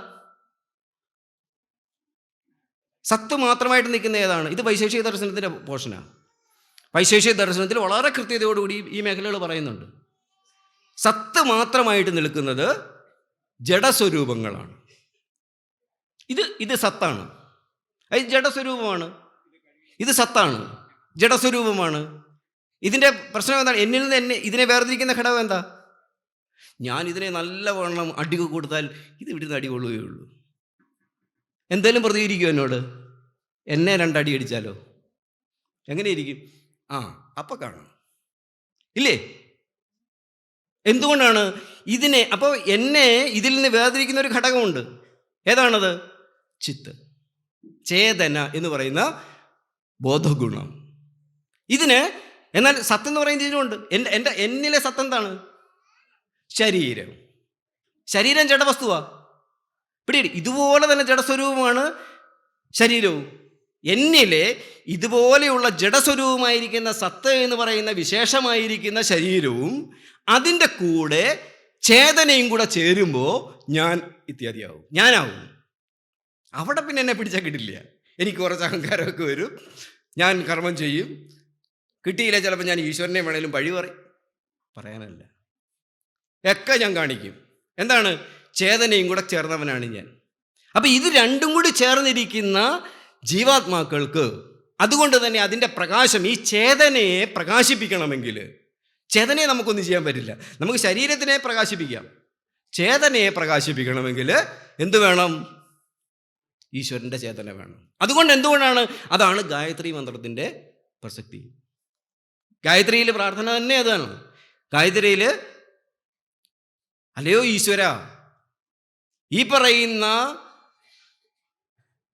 സത്ത് മാത്രമായിട്ട് നിൽക്കുന്ന ഏതാണ്? ഇത് വൈശേഷിക ദർശനത്തിൻ്റെ പോർഷനാണ്. വൈശേഷിക ദർശനത്തിൽ വളരെ കൃത്യതയോടുകൂടി ഈ മേഖലകൾ പറയുന്നുണ്ട്. സത്ത് നിൽക്കുന്നത് ജഡസ്വരൂപങ്ങളാണ്. ഇത് സത്താണ്, അത് ജഡസ്വരൂപമാണ്. ഇത് സത്താണ്, ജഡസ്വരൂപമാണ്. ഇതിൻ്റെ പ്രശ്നം എന്താണ്? എന്നിൽ നിന്ന് ഇതിനെ വേർതിരിക്കുന്ന ഘടകം എന്താ? ഞാൻ ഇതിനെ നല്ലവണ്ണം അടി കൊടുത്താൽ ഇത് ഇവിടുന്ന് അടി കൊള്ളുകയുള്ളൂ. എന്തേലും പ്രതികരിക്കുമോ എന്നോട്? എന്നെ 2 അടി അടിച്ചാലോ എങ്ങനെയിരിക്കും? അപ്പം കാണാം, ഇല്ലേ? എന്തുകൊണ്ടാണ് ഇതിനെ? അപ്പോൾ എന്നെ ഇതിൽ നിന്ന് വേർതിരിക്കുന്ന ഒരു ഘടകമുണ്ട്. ഏതാണത്? ചിത്ത്, ചേതന എന്ന് പറയുന്ന ബോധഗുണം. ഇതിന് എന്നാൽ സത്തെന്ന് പറയുന്ന ഇതിനുണ്ട്. എന്നിലെ സത്ത് എന്താണ്? ശരീരം ജഡവസ്തുവാ. പിടിയിടി. ഇതുപോലെ തന്നെ ജഡസ്വരൂപമാണ് ശരീരവും. എന്നിലെ ഇതുപോലെയുള്ള ജഡസ്വരൂപമായിരിക്കുന്ന സത്ത് എന്ന് പറയുന്ന വിശേഷമായിരിക്കുന്ന ശരീരവും അതിൻ്റെ കൂടെ ചേതനയും കൂടെ ചേരുമ്പോൾ ഞാൻ ഇത്യാദിയാവും, ഞാനാവും. അവിടെ പിന്നെ എന്നെ പിടിച്ചാൽ കിട്ടില്ല. എനിക്ക് കുറച്ച് അഹങ്കാരമൊക്കെ വരും, ഞാൻ കർമ്മം ചെയ്യും. കിട്ടിയില്ല ചിലപ്പോൾ ഞാൻ ഈശ്വരനെ വേണേലും പഴി പറയാനല്ല, ഒക്കെ ഞാൻ കാണിക്കും. എന്താണ്? ചേതനയും കൂടെ ചേർന്നവനാണ് ഞാൻ. അപ്പം ഇത് രണ്ടും കൂടി ചേർന്നിരിക്കുന്ന ജീവാത്മാക്കൾക്ക്, അതുകൊണ്ട് തന്നെ അതിൻ്റെ പ്രകാശം, ഈ ചേതനയെ പ്രകാശിപ്പിക്കണമെങ്കിൽ, ചേതനയെ നമുക്കൊന്നും ചെയ്യാൻ പറ്റില്ല. നമുക്ക് ശരീരത്തിനെ പ്രകാശിപ്പിക്കാം. ചേതനയെ പ്രകാശിപ്പിക്കണമെങ്കിൽ എന്ത് വേണം? ഈശ്വരൻ്റെ ചേതന വേണം. അതുകൊണ്ട് എന്തുകൊണ്ടാണ്? അതാണ് ഗായത്രി മന്ത്രത്തിൻ്റെ പ്രസക്തി. ഗായത്രിയിൽ പ്രാർത്ഥന തന്നെ അതാണ്. ഗായത്രിയിൽ അല്ലയോ ഈശ്വര, ഈ പറയുന്ന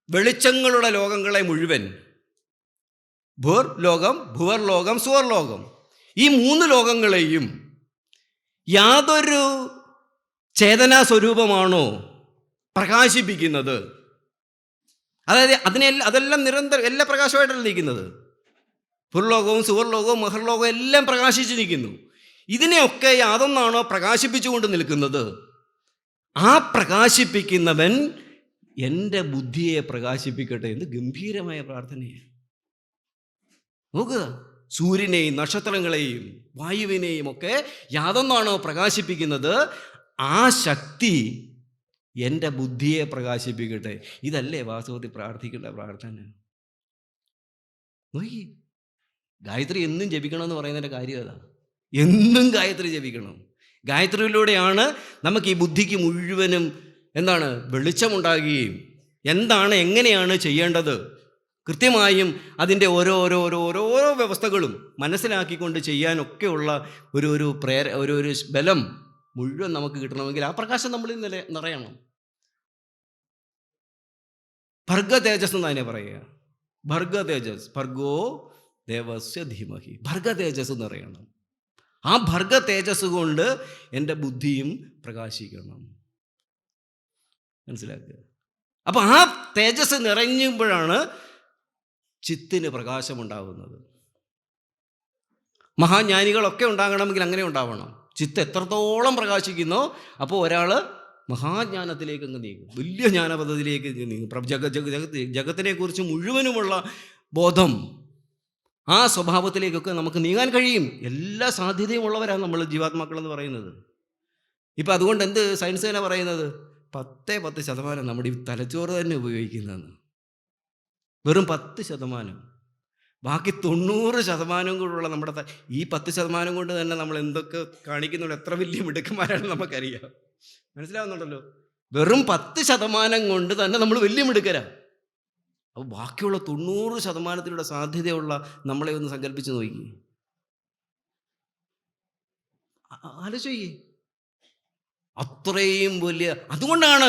വെളിച്ചങ്ങളുടെ ലോകങ്ങളെ മുഴുവൻ, ഭൂർ ലോകം, ഭുവർ ലോകം, സുവർ ലോകം, ഈ 3 ലോകങ്ങളെയും യാതൊരു ചേതനാ സ്വരൂപമാണോ പ്രകാശിപ്പിക്കുന്നത്? അതായത് അതെല്ലാം നിരന്തരം എല്ലാ പ്രകാശമായിട്ടല്ല നിൽക്കുന്നത്. ഭൂർലോകവും സുവർലോകവും മഹർലോകവും എല്ലാം പ്രകാശിച്ച് നിൽക്കുന്നു. ഇതിനെയൊക്കെ യാതൊന്നാണോ പ്രകാശിപ്പിച്ചുകൊണ്ട് നിൽക്കുന്നത്? ആ പ്രകാശിപ്പിക്കുന്നവൻ എൻ്റെ ബുദ്ധിയെ പ്രകാശിപ്പിക്കട്ടെ എന്ന് ഗംഭീരമായ പ്രാർത്ഥനയാണ്. നോക്കുക, സൂര്യനെയും നക്ഷത്രങ്ങളെയും വായുവിനെയും ഒക്കെ യാതൊന്നാണോ പ്രകാശിപ്പിക്കുന്നത്, ആ ശക്തി എൻ്റെ ബുദ്ധിയെ പ്രകാശിപ്പിക്കട്ടെ. ഇതല്ലേ വാസ്തവത്തിൽ പ്രാർത്ഥിക്കേണ്ട പ്രാർത്ഥന? നോക്കി, ഗായത്രി എന്നും ജപിക്കണമെന്ന് പറയുന്നതിൻ്റെ കാര്യം അതാ. എന്നും ഗായത്രി ജപിക്കണം. ഗായത്രിയിലൂടെയാണ് നമുക്ക് ഈ ബുദ്ധിക്ക് മുഴുവനും എന്താണ് വെളിച്ചമുണ്ടാകുകയും എങ്ങനെയാണ് ചെയ്യേണ്ടത് കൃത്യമായും അതിൻ്റെ ഓരോ വ്യവസ്ഥകളും മനസ്സിലാക്കിക്കൊണ്ട് ചെയ്യാനൊക്കെയുള്ള ഒരു ബലം മുഴുവൻ നമുക്ക് കിട്ടണമെങ്കിൽ ആ പ്രകാശം നമ്മളിൽ നിറയണം. ഭർഗ തേജസ് എന്നതിനെ പറയുക. ഭർഗ തേജസ്, ഭർഗോ ദേവസ്യ ധീമഹി. ഭർഗ തേജസ് നിറയണം. ആ ഭർഗ തേജസ് കൊണ്ട് എൻ്റെ ബുദ്ധിയും പ്രകാശിക്കണം. മനസ്സിലാക്കുക. അപ്പം ആ തേജസ് നിറഞ്ഞുമ്പോഴാണ് ചിത്തിന് പ്രകാശമുണ്ടാകുന്നത്. മഹാജ്ഞാനികളൊക്കെ ഉണ്ടാകണമെങ്കിൽ അങ്ങനെ ഉണ്ടാവണം. ചിത്ത് എത്രത്തോളം പ്രകാശിക്കുന്നോ അപ്പോൾ ഒരാൾ മഹാജ്ഞാനത്തിലേക്ക് അങ്ങ് നീങ്ങും, വലിയ ജ്ഞാനപദ്ധതിയിലേക്ക് നീങ്ങും. ജഗത്തിനെ കുറിച്ച് മുഴുവനുമുള്ള ബോധം, ആ സ്വഭാവത്തിലേക്കൊക്കെ നമുക്ക് നീങ്ങാൻ കഴിയും. എല്ലാ സാധ്യതയും ഉള്ളവരാണ് നമ്മൾ ജീവാത്മാക്കളെന്ന് പറയുന്നത്. ഇപ്പം അതുകൊണ്ട് എന്ത് സയൻസ് തന്നെ പറയുന്നത് 10% നമ്മുടെ ഈ തലച്ചോറ് തന്നെ ഉപയോഗിക്കുന്നതെന്ന്. വെറും 10%. ബാക്കി 90% കൂടെയുള്ള നമ്മുടെ ഈ 10% കൊണ്ട് തന്നെ നമ്മൾ എന്തൊക്കെ കാണിക്കുന്നുണ്ട്, എത്ര വലിയ മിടുക്കന്മാരാണ് നമുക്കറിയാം. മനസ്സിലാവുന്നുണ്ടല്ലോ? വെറും 10% കൊണ്ട് തന്നെ നമ്മൾ വലിയ മിടുക്കരാ. അപ്പോൾ ബാക്കിയുള്ള 90%-ത്തിലൂടെ സാധ്യതയുള്ള നമ്മളെ ഒന്ന് സങ്കല്പിച്ച് നോക്കി, ആലോചിക്കേ. അത്രയും വലിയ. അതുകൊണ്ടാണ്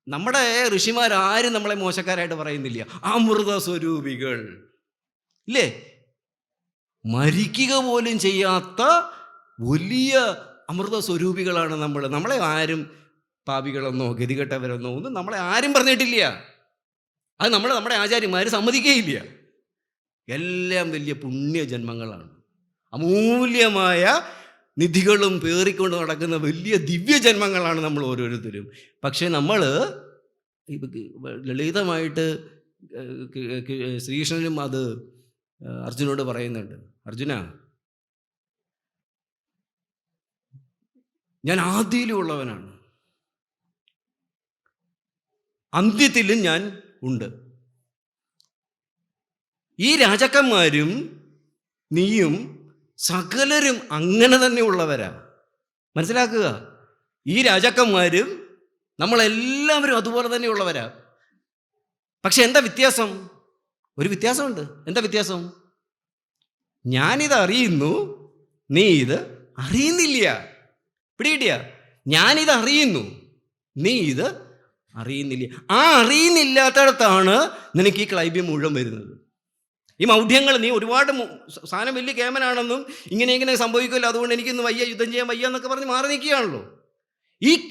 നമ്മുടെ ഋഷിമാരാരും നമ്മളെ മോശക്കാരായിട്ട് പറയുന്നില്ല. അമൃത സ്വരൂപികൾ ഇല്ലേ? മരിക്കുക പോലും ചെയ്യാത്ത വലിയ അമൃത സ്വരൂപികളാണ് നമ്മൾ. നമ്മളെ ആരും പാപികളെന്നോ ഗതികെട്ടവരെന്നോ ഒന്നും നമ്മളെ ആരും പറഞ്ഞിട്ടില്ല. അത് നമ്മുടെ ആചാര്യന്മാർ സമ്മതിക്കുകയില്ല. എല്ലാം വലിയ പുണ്യജന്മങ്ങളാണ്. അമൂല്യമായ നിധികളും പേറിക്കൊണ്ട് നടക്കുന്ന വലിയ ദിവ്യജന്മങ്ങളാണ് നമ്മൾ ഓരോരുത്തരും. പക്ഷേ നമ്മൾ ലളിതമായിട്ട് ശ്രീകൃഷ്ണനും അത് അർജുനോട് പറയുന്നുണ്ട്. അർജുന, ഞാൻ ആദിയിലും ഉള്ളവനാണ്, അന്ത്യത്തിലും ഞാൻ ഉണ്ട്. ഈ രാജാക്കന്മാരും നീയും സകലരും അങ്ങനെ തന്നെ ഉള്ളവരാ. മനസ്സിലാക്കുക. ഈ രാജാക്കന്മാരും നമ്മളെല്ലാവരും അതുപോലെ തന്നെ ഉള്ളവരാ. പക്ഷെ എന്താ വ്യത്യാസം? ഒരു വ്യത്യാസമുണ്ട്. എന്താ വ്യത്യാസം? ഞാനിത് അറിയുന്നു, നീ ഇത് അറിയുന്നില്ല. പിടികിട്ടിയ? ഞാനിത് അറിയുന്നു, നീ ഇത് അറിയുന്നില്ല. ആ അറിയുന്നില്ലാത്തടത്താണ് നിനക്ക് ഈ ക്ലൈബ്യം മുഴുവൻ വരുന്നത്. ഈ മൗഢ്യങ്ങൾ, നീ ഒരുപാട് സാധനം വലിയ കേമനാണെന്നും ഇങ്ങനെ സംഭവിക്കുമല്ലോ, അതുകൊണ്ട് എനിക്കൊന്ന് വയ്യ, യുദ്ധം ചെയ്യാൻ വയ്യ എന്നൊക്കെ പറഞ്ഞ് മാറി നിൽക്കുകയാണല്ലോ.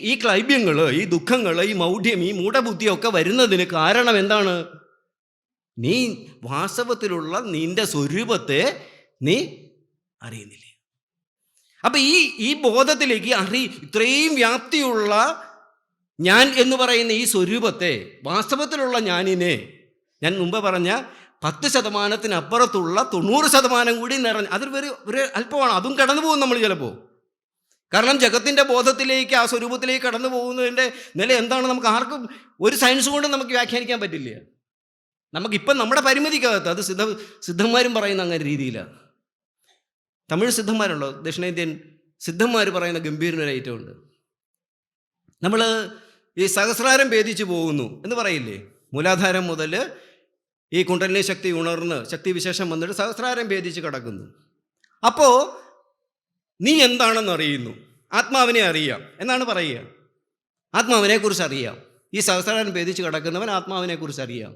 ഈ ക്ലൈബ്യങ്ങൾ, ഈ ദുഃഖങ്ങൾ, ഈ മൗഢ്യം, ഈ മൂഢബുദ്ധിയൊക്കെ വരുന്നതിന് കാരണം എന്താണ്? നീ വാസ്തവത്തിലുള്ള നിന്റെ സ്വരൂപത്തെ നീ അറിയുന്നില്ല. അപ്പം ഈ ബോധത്തിലേക്ക് ഇത്രയും വ്യാപ്തിയുള്ള ഞാൻ എന്ന് പറയുന്ന ഈ സ്വരൂപത്തെ, വാസ്തവത്തിലുള്ള ഞാനിനെ, ഞാൻ മുമ്പ് പറഞ്ഞ 10%-അപ്പുറത്തുള്ള 90% കൂടി അതൊരു ഒരു അല്പമാണ്. അതും കടന്നു പോകും നമ്മൾ ചിലപ്പോൾ. കാരണം ജഗത്തിൻ്റെ ബോധത്തിലേക്ക്, ആ സ്വരൂപത്തിലേക്ക് കടന്നു പോകുന്നതിൻ്റെ നില എന്താണ് നമുക്ക് ആർക്കും ഒരു സയൻസ് കൊണ്ട് നമുക്ക് വ്യാഖ്യാനിക്കാൻ പറ്റില്ല. നമുക്കിപ്പം നമ്മുടെ പരിമിതിക്കകത്ത് അത് സിദ്ധന്മാരും പറയുന്ന അങ്ങനെ രീതിയിലാണ്. തമിഴ് സിദ്ധന്മാരുണ്ടോ, ദക്ഷിണേന്ത്യൻ സിദ്ധന്മാർ പറയുന്ന ഗംഭീരനൊരു ഐറ്റമുണ്ട്. നമ്മൾ ഈ സഹസ്രാരം ഭേദിച്ച് പോകുന്നു എന്ന് പറയില്ലേ, മൂലാധാരം മുതൽ ഈ കുണ്ടലിനി ശക്തി ഉണർന്ന് ശക്തിവിശേഷം വന്നിട്ട് സഹസ്രാരം ഭേദിച്ച് കിടക്കുന്നു. അപ്പോൾ നീ എന്താണെന്ന് അറിയുന്നു, ആത്മാവിനെ അറിയാം എന്നാണ് പറയുക. ആത്മാവിനെക്കുറിച്ച് അറിയാം. ഈ സഹസ്രാരം ഭേദിച്ച് കിടക്കുന്നവൻ ആത്മാവിനെക്കുറിച്ച് അറിയാം.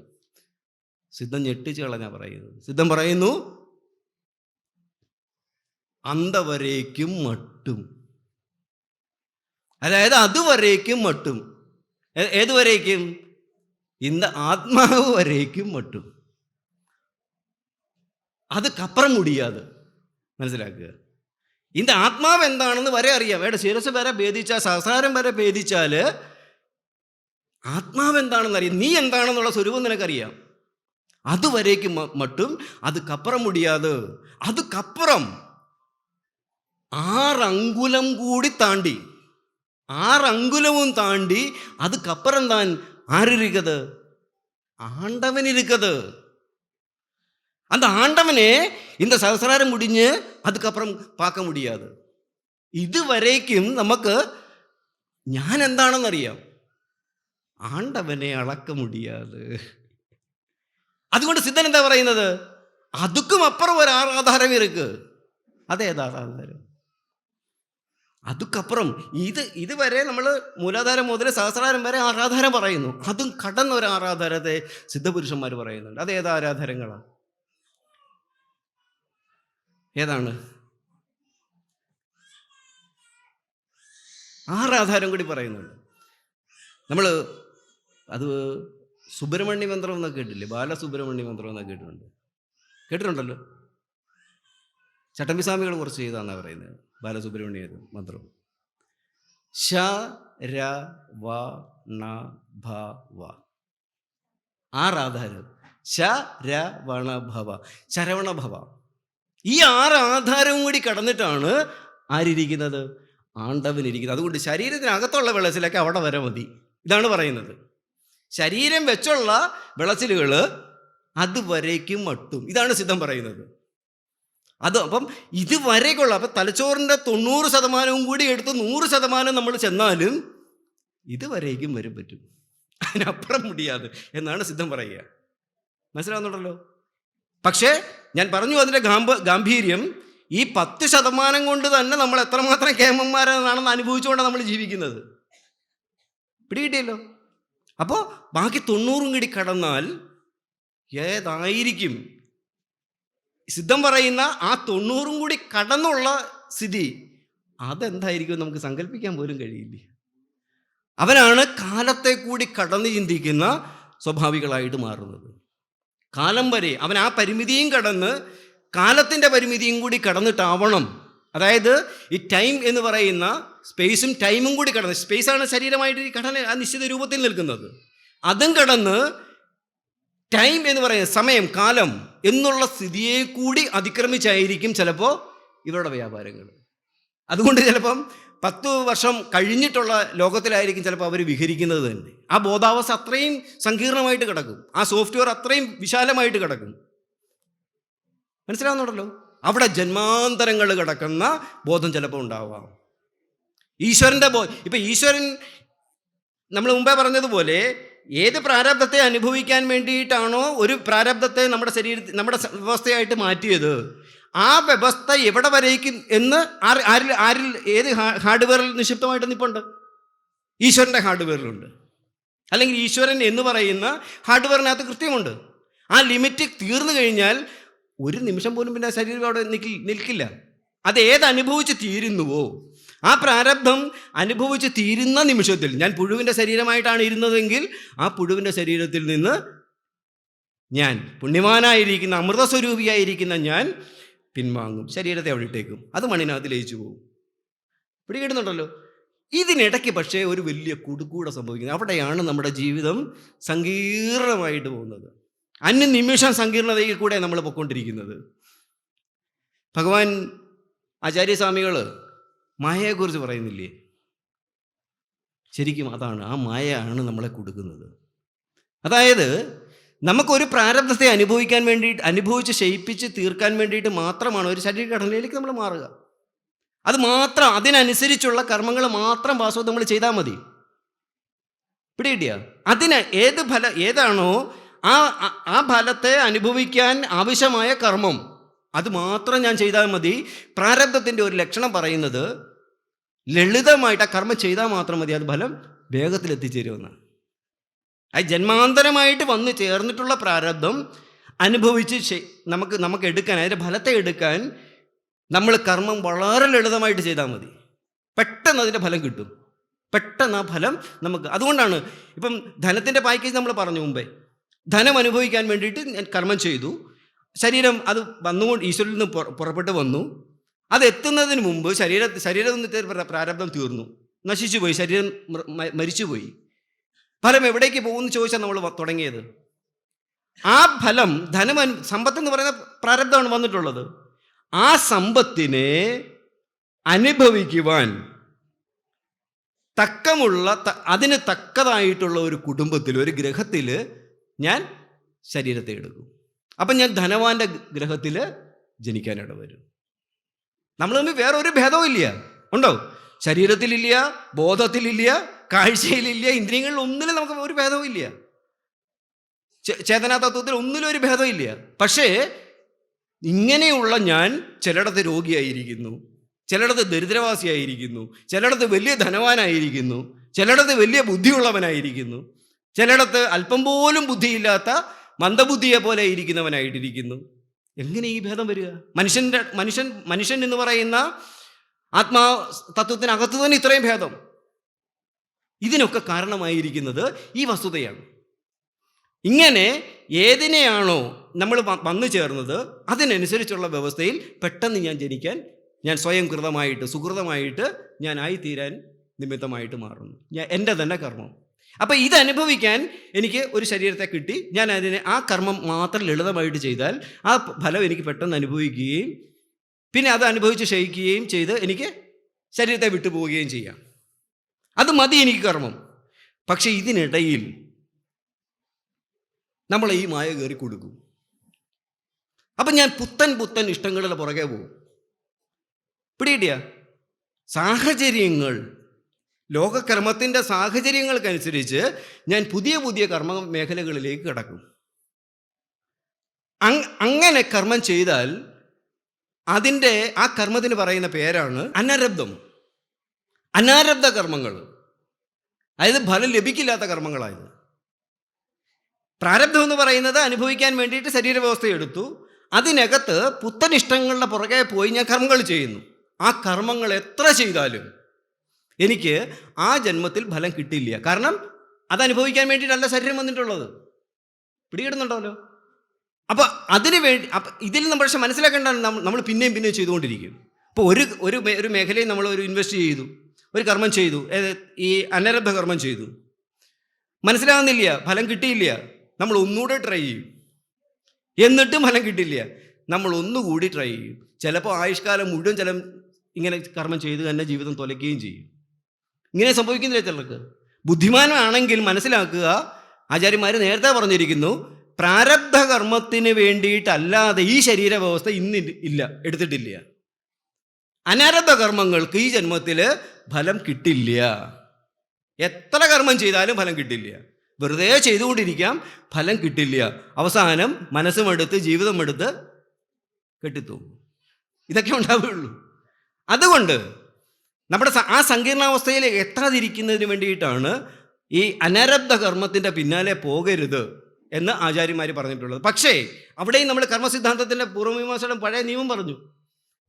സിദ്ധം ഞെട്ടിച്ച് കളഞ്ഞാ പറയുന്നത്. സിദ്ധം പറയുന്നു അന്തവരേക്കും മട്ടും, അതായത് അതുവരേക്കും മട്ടും. ഏതുവരേക്കും? இந்த ആത്മാവ് വരേക്കും മട്ടും. അതുക്കപ്പുറം മുടിയാതെ മനസ്സിലാക്കുക. இந்த ആത്മാവ് എന്താണെന്ന് വരെ അറിയാം. വേണ്ട, ശിരസ് വരെ ഭേദിച്ചാൽ, സഹസ്രാരം വരെ ഭേദിച്ചാൽ ആത്മാവ് എന്താണെന്ന് അറിയാം. നീ എന്താണെന്നുള്ള സ്വരൂപം നിനക്കറിയാം. അതുവരേക്കും മട്ടും അതുക്കപ്പുറം മുടിയാതെ. അതുക്കപ്പുറം 6 അങ്കുലം കൂടി താണ്ടി, 6 അങ്കുലവും താണ്ടി അതുക്കപ്പുറം താൻ ആരിരിക്കത്? ആണ്ടവൻ ഇരിക്കത്. அந்த ஆண்டவனே இந்த சகசிராரம் முடிஞ்சு அதுக்கப்புறம் பார்க்க முடியாது. ഇതുവരേക്കും നമുക്ക് ഞാൻ എന്താണെന്നറിയാം, ആണ്ടവനെ അളക്ക മുടിയാതെ. അതുകൊണ്ട് സിദ്ധൻ എന്താ പറയുന്നത്? അതുക്കും അപ്പുറം ഒരു ആരാധാരം ഇருக்கு. അതേതാ ആരാധാരം? അതുക്കപ്പുറം ഇതുവരെ നമ്മൾ മൂലാധാരം മുതൽ സഹസ്രാരം വരെ ആരാധാരം പറയുന്നു. അതും കടന്ന ഒരു ആരാധാരത്തെ സിദ്ധപുരുഷന്മാർ പറയുന്നുണ്ട്. അത് ഏതാ ആരാധാരങ്ങളാണ്? ഏതാണ്? ആരാധാരം കൂടി പറയുന്നുണ്ട്. നമ്മൾ അത് സുബ്രഹ്മണ്യ മന്ത്രം എന്നൊക്കെ കേട്ടില്ലേ? ബാലസുബ്രഹ്മണ്യ മന്ത്രം എന്നൊക്കെ കേട്ടിട്ടുണ്ടല്ലോ. ചട്ടമ്പിസ്വാമികൾ കുറച്ച് ചെയ്താന്നാണ് പറയുന്നത് ബാലസുബ്രഹ്മണ്യ മന്ത്രം. ശ ര വ ണ ഭ വ. ആറാധാരം. ശ ര വണ ഭവ, ശരവണ ഭവ. ഈ 6 ആധാരവും കൂടി കടന്നിട്ടാണ് ആരിയ്ക്കുന്നത്? ആണ്ടവനിരിക്കുന്നത്. അതുകൊണ്ട് ശരീരത്തിനകത്തുള്ള വിളച്ചിലൊക്കെ അവിടെ വരെ മതി. ഇതാണ് പറയുന്നത്. ശരീരം വെച്ചുള്ള വിളച്ചിലുകൾ അതുവരേക്കും മട്ടും. ഇതാണ് സിദ്ധം പറയുന്നത്. അത് അപ്പം ഇതുവരേക്കുള്ള, അപ്പം തലച്ചോറിൻ്റെ 90% കൂടി എടുത്ത് 100% നമ്മൾ ചെന്നാലും ഇതുവരേക്കും വരും പറ്റും, അതിനപ്പുറം മുടിയാതെ എന്നാണ് സിദ്ധം പറയുക. മനസ്സിലാവുന്നുണ്ടല്ലോ? പക്ഷേ ഞാൻ പറഞ്ഞു അതിൻ്റെ ഗാംഭീര്യം. ഈ 10% കൊണ്ട് തന്നെ നമ്മൾ എത്രമാത്രം കേമന്മാരാണെന്ന് അനുഭവിച്ചുകൊണ്ടാണ് നമ്മൾ ജീവിക്കുന്നത്. പിടികിട്ടിയല്ലോ? അപ്പോൾ ബാക്കി 90 കൂടി കടന്നാൽ ഏതായിരിക്കും? സിദ്ധം പറയുന്ന ആ 90 കൂടി കടന്നുള്ള സ്ഥിതി അതെന്തായിരിക്കും നമുക്ക് സങ്കല്പിക്കാൻ പോലും കഴിയില്ല. അവനാണ് കാലത്തെ കൂടി കടന്ന് ചിന്തിക്കുന്ന സ്വാഭാവികളായിട്ട് മാറുന്നത്. കാലം വരെ അവൻ ആ പരിമിതിയും കടന്ന് കാലത്തിൻ്റെ പരിമിതിയും കൂടി കടന്നിട്ടാവണം. അതായത് ഈ ടൈം എന്ന് പറയുന്ന സ്പേസും ടൈമും കൂടി കടന്ന്, സ്പേസാണ് ശരീരമായിട്ട് കടന്ന് ആ നിശ്ചിത രൂപത്തിൽ നിൽക്കുന്നത്, അതും കടന്ന് ടൈം എന്ന് പറയുന്ന സമയം, കാലം എന്നുള്ള സ്ഥിതിയെ കൂടി അതിക്രമിച്ചായിരിക്കും ചിലപ്പോൾ ഇവരുടെ വ്യാപാരങ്ങൾ. അതുകൊണ്ട് ചിലപ്പം 10 വർഷം കഴിഞ്ഞിട്ടുള്ള ലോകത്തിലായിരിക്കും ചിലപ്പോൾ അവർ വിഹരിക്കുന്നത് തന്നെ. ആ ബോധാവസ്ഥ അത്രയും സങ്കീർണമായിട്ട് കിടക്കും, ആ സോഫ്റ്റ്വെയർ അത്രയും വിശാലമായിട്ട് കിടക്കും. മനസ്സിലാവുന്നുണ്ടല്ലോ? അവിടെ ജന്മാന്തരങ്ങൾ കിടക്കുന്ന ബോധം ചിലപ്പോൾ ഉണ്ടാവാം. ഈശ്വരൻ്റെ ഇപ്പം ഈശ്വരൻ നമ്മൾ മുമ്പേ പറഞ്ഞതുപോലെ ഏത് പ്രാരബ്ധത്തെ അനുഭവിക്കാൻ വേണ്ടിയിട്ടാണോ ഒരു പ്രാരബ്ധത്തെ നമ്മുടെ വ്യവസ്ഥയായിട്ട് മാറ്റിയത്, ആ വ്യവസ്ഥ എവിടെ വരേക്കും എന്ന് ആരിൽ ഏത് ഹാർഡ്വെയറിൽ നിക്ഷിപ്തമായിട്ട് നിൽപ്പുണ്ട്? ഈശ്വരൻ്റെ ഹാർഡ്വെയറിലുണ്ട്. അല്ലെങ്കിൽ ഈശ്വരൻ എന്ന് പറയുന്ന ഹാർഡ്വെയറിനകത്ത് കൃത്യമുണ്ട്. ആ ലിമിറ്റ് തീർന്നു കഴിഞ്ഞാൽ ഒരു നിമിഷം പോലും പിന്നെ ശരീരം അവിടെ നിൽക്കില്ല. അത് ഏതനുഭവിച്ച് തീരുന്നുവോ ആ പ്രാരബ്ധം അനുഭവിച്ച് തീരുന്ന നിമിഷത്തിൽ, ഞാൻ പുഴുവിൻ്റെ ശരീരമായിട്ടാണ് ഇരുന്നതെങ്കിൽ ആ പുഴുവിൻ്റെ ശരീരത്തിൽ നിന്ന് ഞാൻ പുണ്യവാനായിരിക്കുന്ന അമൃതസ്വരൂപിയായിരിക്കുന്ന ഞാൻ പിൻവാങ്ങും, ശരീരത്തെ അവിടെ ഇട്ടേക്കും, അത് മണ്ണിനകത്ത് ലയിച്ചു പോകും. പിടികിട്ടുന്നുണ്ടല്ലോ? ഇതിനിടയ്ക്ക് പക്ഷേ ഒരു വലിയ കുടുക്കൂടെ സംഭവിക്കുന്നത്. അവിടെയാണ് നമ്മുടെ ജീവിതം സങ്കീർണമായിട്ട് പോകുന്നത്. നിമിഷം സങ്കീർണതയിൽ കൂടെ നമ്മൾ പൊയ്ക്കൊണ്ടിരിക്കുന്നത്. ഭഗവാൻ ആചാര്യസ്വാമികൾ മായയെക്കുറിച്ച് പറയുന്നില്ലേ? ശരിക്കും അതാണ്, ആ മായയാണ് നമ്മളെ കൊടുക്കുന്നത്. അതായത് നമുക്കൊരു പ്രാരബ്ധത്തെ അനുഭവിക്കാൻ വേണ്ടിയിട്ട്, അനുഭവിച്ച് ശയിപ്പിച്ച് തീർക്കാൻ വേണ്ടിയിട്ട് മാത്രമാണ് ഒരു ശരീരഘടനയിലേക്ക് നമ്മൾ മാറുക. അത് മാത്രം, അതിനനുസരിച്ചുള്ള കർമ്മങ്ങൾ മാത്രം വാസ്തവം നമ്മൾ ചെയ്താൽ മതി. പിടികിട്ടിയ? അതിന് ഏതാണോ ആ ഫലത്തെ അനുഭവിക്കാൻ ആവശ്യമായ കർമ്മം, അത് മാത്രം ഞാൻ ചെയ്താൽ മതി. പ്രാരബ്ധത്തിൻ്റെ ഒരു ലക്ഷണം പറയുന്നത് ലളിതമായിട്ട് ആ കർമ്മം ചെയ്താൽ മാത്രം മതി, അത് ഫലം വേഗത്തിൽ എത്തിച്ചേരുമെന്നാണ്. അത് ജന്മാന്തരമായിട്ട് വന്ന് ചേർന്നിട്ടുള്ള പ്രാരബ്ധം അനുഭവിച്ച് നമുക്ക് എടുക്കാൻ, അതിൻ്റെ ഫലത്തെ എടുക്കാൻ നമ്മൾ കർമ്മം വളരെ ലളിതമായിട്ട് ചെയ്താൽ മതി. പെട്ടെന്ന് അതിൻ്റെ ഫലം കിട്ടും, പെട്ടെന്ന് ആ ഫലം നമുക്ക്. അതുകൊണ്ടാണ് ഇപ്പം ധനത്തിൻ്റെ പാക്കേജ് നമ്മൾ പറഞ്ഞു മുമ്പേ. ധനം അനുഭവിക്കാൻ വേണ്ടിയിട്ട് ഞാൻ കർമ്മം ചെയ്തു, ശരീരം അത് വന്നുകൊണ്ട് ഈശ്വരിൽ നിന്ന് പുറപ്പെട്ട് വന്നു. അത് എത്തുന്നതിന് മുമ്പ് ശരീരത്തിൻ്റെ പ്രാരബ്ധം തീർന്നു, നശിച്ചുപോയി, ശരീരം മരിച്ചുപോയി. ഫലം എവിടേക്ക് പോകുമെന്ന് ചോദിച്ചാൽ നമ്മൾ തുടങ്ങിയത്. ആ ഫലം സമ്പത്തെന്ന് പറയുന്ന പ്രാരബ്ധമാണ് വന്നിട്ടുള്ളത്. ആ സമ്പത്തിനെ അനുഭവിക്കുവാൻ അതിന് തക്കതായിട്ടുള്ള ഒരു കുടുംബത്തിൽ, ഒരു ഗ്രഹത്തിൽ ഞാൻ ശരീരത്തെ എടുക്കും. അപ്പം ഞാൻ ധനവാന്റെ ഗ്രഹത്തിൽ ജനിക്കാനിട വരും. നമ്മൾ തമ്മിൽ വേറെ ഒരു ഭേദവും ഇല്ല. ഉണ്ടോ? ശരീരത്തിലില്ല, ബോധത്തിലില്ല, കാഴ്ചയിലില്ല, ഇന്ദ്രിയങ്ങളിൽ ഒന്നിലും നമുക്ക് ഒരു ഭേദവും ഇല്ല. ചേതനാ തത്വത്തിൽ ഒന്നിലും ഒരു ഭേദവും ഇല്ല. പക്ഷേ ഇങ്ങനെയുള്ള ഞാൻ ചിലയിടത്ത് രോഗിയായിരിക്കുന്നു, ചിലയിടത്ത് ദരിദ്രവാസിയായിരിക്കുന്നു, ചിലയിടത്ത് വലിയ ധനവാനായിരിക്കുന്നു, ചിലയിടത്ത് വലിയ ബുദ്ധിയുള്ളവനായിരിക്കുന്നു, ചിലയിടത്ത് അല്പം പോലും ബുദ്ധിയില്ലാത്ത മന്ദബുദ്ധിയെ പോലെ ഇരിക്കുന്നവനായിട്ടിരിക്കുന്നു. എങ്ങനെ ഈ ഭേദം വരിക? മനുഷ്യൻ എന്ന് പറയുന്ന ആത്മാ തത്വത്തിനകത്ത് തന്നെ ഇത്രയും ഭേദം. ഇതിനൊക്കെ കാരണമായിരിക്കുന്നത് ഈ വസ്തുതയാണ്. ഇങ്ങനെ ഏതിനെയാണോ നമ്മൾ വന്നു ചേർന്നത് അതിനനുസരിച്ചുള്ള വ്യവസ്ഥയിൽ പെട്ടെന്ന് ഞാൻ ജനിക്കാൻ, ഞാൻ സ്വയം സുഹൃതമായിട്ട് ഞാൻ ആയിത്തീരാൻ നിമിത്തമായിട്ട് മാറുന്നു. എൻ്റെ തന്നെ കർമ്മം. അപ്പം ഇതനുഭവിക്കാൻ എനിക്ക് ഒരു ശരീരത്തെ കിട്ടി. ഞാൻ ആ കർമ്മം മാത്രം ലളിതമായിട്ട് ചെയ്താൽ ആ ഫലം എനിക്ക് പെട്ടെന്ന് അനുഭവിക്കുകയും പിന്നെ അത് അനുഭവിച്ച് ക്ഷയിക്കുകയും ചെയ്ത് എനിക്ക് ശരീരത്തെ വിട്ടുപോവുകയും ചെയ്യാം. അത് മതി എനിക്ക് കർമ്മം. പക്ഷെ ഇതിനിടയിൽ നമ്മൾ ഈ മായ കയറി കൊടുക്കും. അപ്പം ഞാൻ പുത്തൻ ഇഷ്ടങ്ങളുടെ പുറകെ പോകും. പിടികിട്ടിയ? സാഹചര്യങ്ങൾ, ലോകകർമ്മത്തിൻ്റെ സാഹചര്യങ്ങൾക്കനുസരിച്ച് ഞാൻ പുതിയ കർമ്മ മേഖലകളിലേക്ക് കടക്കും. അങ്ങനെ കർമ്മം ചെയ്താൽ ആ കർമ്മത്തിന് പറയുന്ന പേരാണ് അനാരബ്ധം. അനാരബ്ധ കർമ്മങ്ങൾ, അതായത് ഫലം ലഭിക്കില്ലാത്ത കർമ്മങ്ങളായത്. പ്രാരബ്ധം എന്ന് പറയുന്നത് അനുഭവിക്കാൻ വേണ്ടിയിട്ട് ശരീരവ്യവസ്ഥ എടുത്തു, അതിനകത്ത് പുത്തൻ ഇഷ്ടങ്ങളുടെ പുറകെ പോയി ഞാൻ കർമ്മങ്ങൾ ചെയ്യുന്നു. ആ കർമ്മങ്ങൾ എത്ര ചെയ്താലും എനിക്ക് ആ ജന്മത്തിൽ ഫലം കിട്ടില്ല. കാരണം അത് അനുഭവിക്കാൻ വേണ്ടിയിട്ടല്ല ശരീരം വന്നിട്ടുള്ളത്. പിടികിടുന്നുണ്ടല്ലോ? അപ്പോൾ അതിന് വേണ്ടി ഇതിൽ നമ്മൾ പക്ഷെ മനസ്സിലാക്കേണ്ട, നമ്മൾ പിന്നെയും ചെയ്തുകൊണ്ടിരിക്കും. അപ്പോൾ ഒരു മേഖലയിൽ നമ്മൾ ഇൻവെസ്റ്റ് ചെയ്തു, ഒരു കർമ്മം ചെയ്തു, ഈ അനരബ്ധ കർമ്മം ചെയ്തു, മനസ്സിലാകുന്നില്ല, ഫലം കിട്ടിയില്ല. നമ്മൾ ഒന്നുകൂടെ ട്രൈ ചെയ്യും, എന്നിട്ടും ഫലം കിട്ടില്ല. നമ്മൾ ഒന്നുകൂടി ട്രൈ ചെയ്യും. ചിലപ്പോൾ ആയുഷ്കാലം മുഴുവൻ ഇങ്ങനെ കർമ്മം ചെയ്ത് തന്നെ ജീവിതം തുലയ്ക്കുകയും ചെയ്യും. ഇങ്ങനെ സംഭവിക്കുന്നില്ല ചിലർക്ക്. ബുദ്ധിമാനാണെങ്കിൽ മനസ്സിലാക്കുക, ആചാര്യന്മാർ നേരത്തെ പറഞ്ഞിരിക്കുന്നു, പ്രാരബ്ധ കർമ്മത്തിന് വേണ്ടിയിട്ടല്ലാതെ ഈ ശരീര വ്യവസ്ഥ എടുത്തിട്ടില്ല. അനാരബ്ധ കർമ്മങ്ങൾക്ക് ഈ ജന്മത്തിൽ ഫലം കിട്ടില്ല. എത്ര കർമ്മം ചെയ്താലും ഫലം കിട്ടില്ല. വെറുതെ ചെയ്തുകൊണ്ടിരിക്കാം, ഫലം കിട്ടില്ല. അവസാനം മനസ്സുമെടുത്ത് ജീവിതമെടുത്ത് കെട്ടിത്തൂങ്ങും. ഇതൊക്കെ ഉണ്ടാവുകയുള്ളൂ. അതുകൊണ്ട് നമ്മുടെ ആ സങ്കീർണാവസ്ഥയിൽ എത്താതിരിക്കുന്നതിന് വേണ്ടിയിട്ടാണ് ഈ അനാരബ്ധ കർമ്മത്തിൻ്റെ പിന്നാലെ പോകരുത് എന്ന് ആചാര്യന്മാർ പറഞ്ഞിട്ടുള്ളത്. പക്ഷേ അവിടെയും നമ്മൾ കർമ്മസിദ്ധാന്തത്തിൻ്റെ പൂർവ്വമീമാംസയുടെ പഴയ നിയമം പറഞ്ഞു.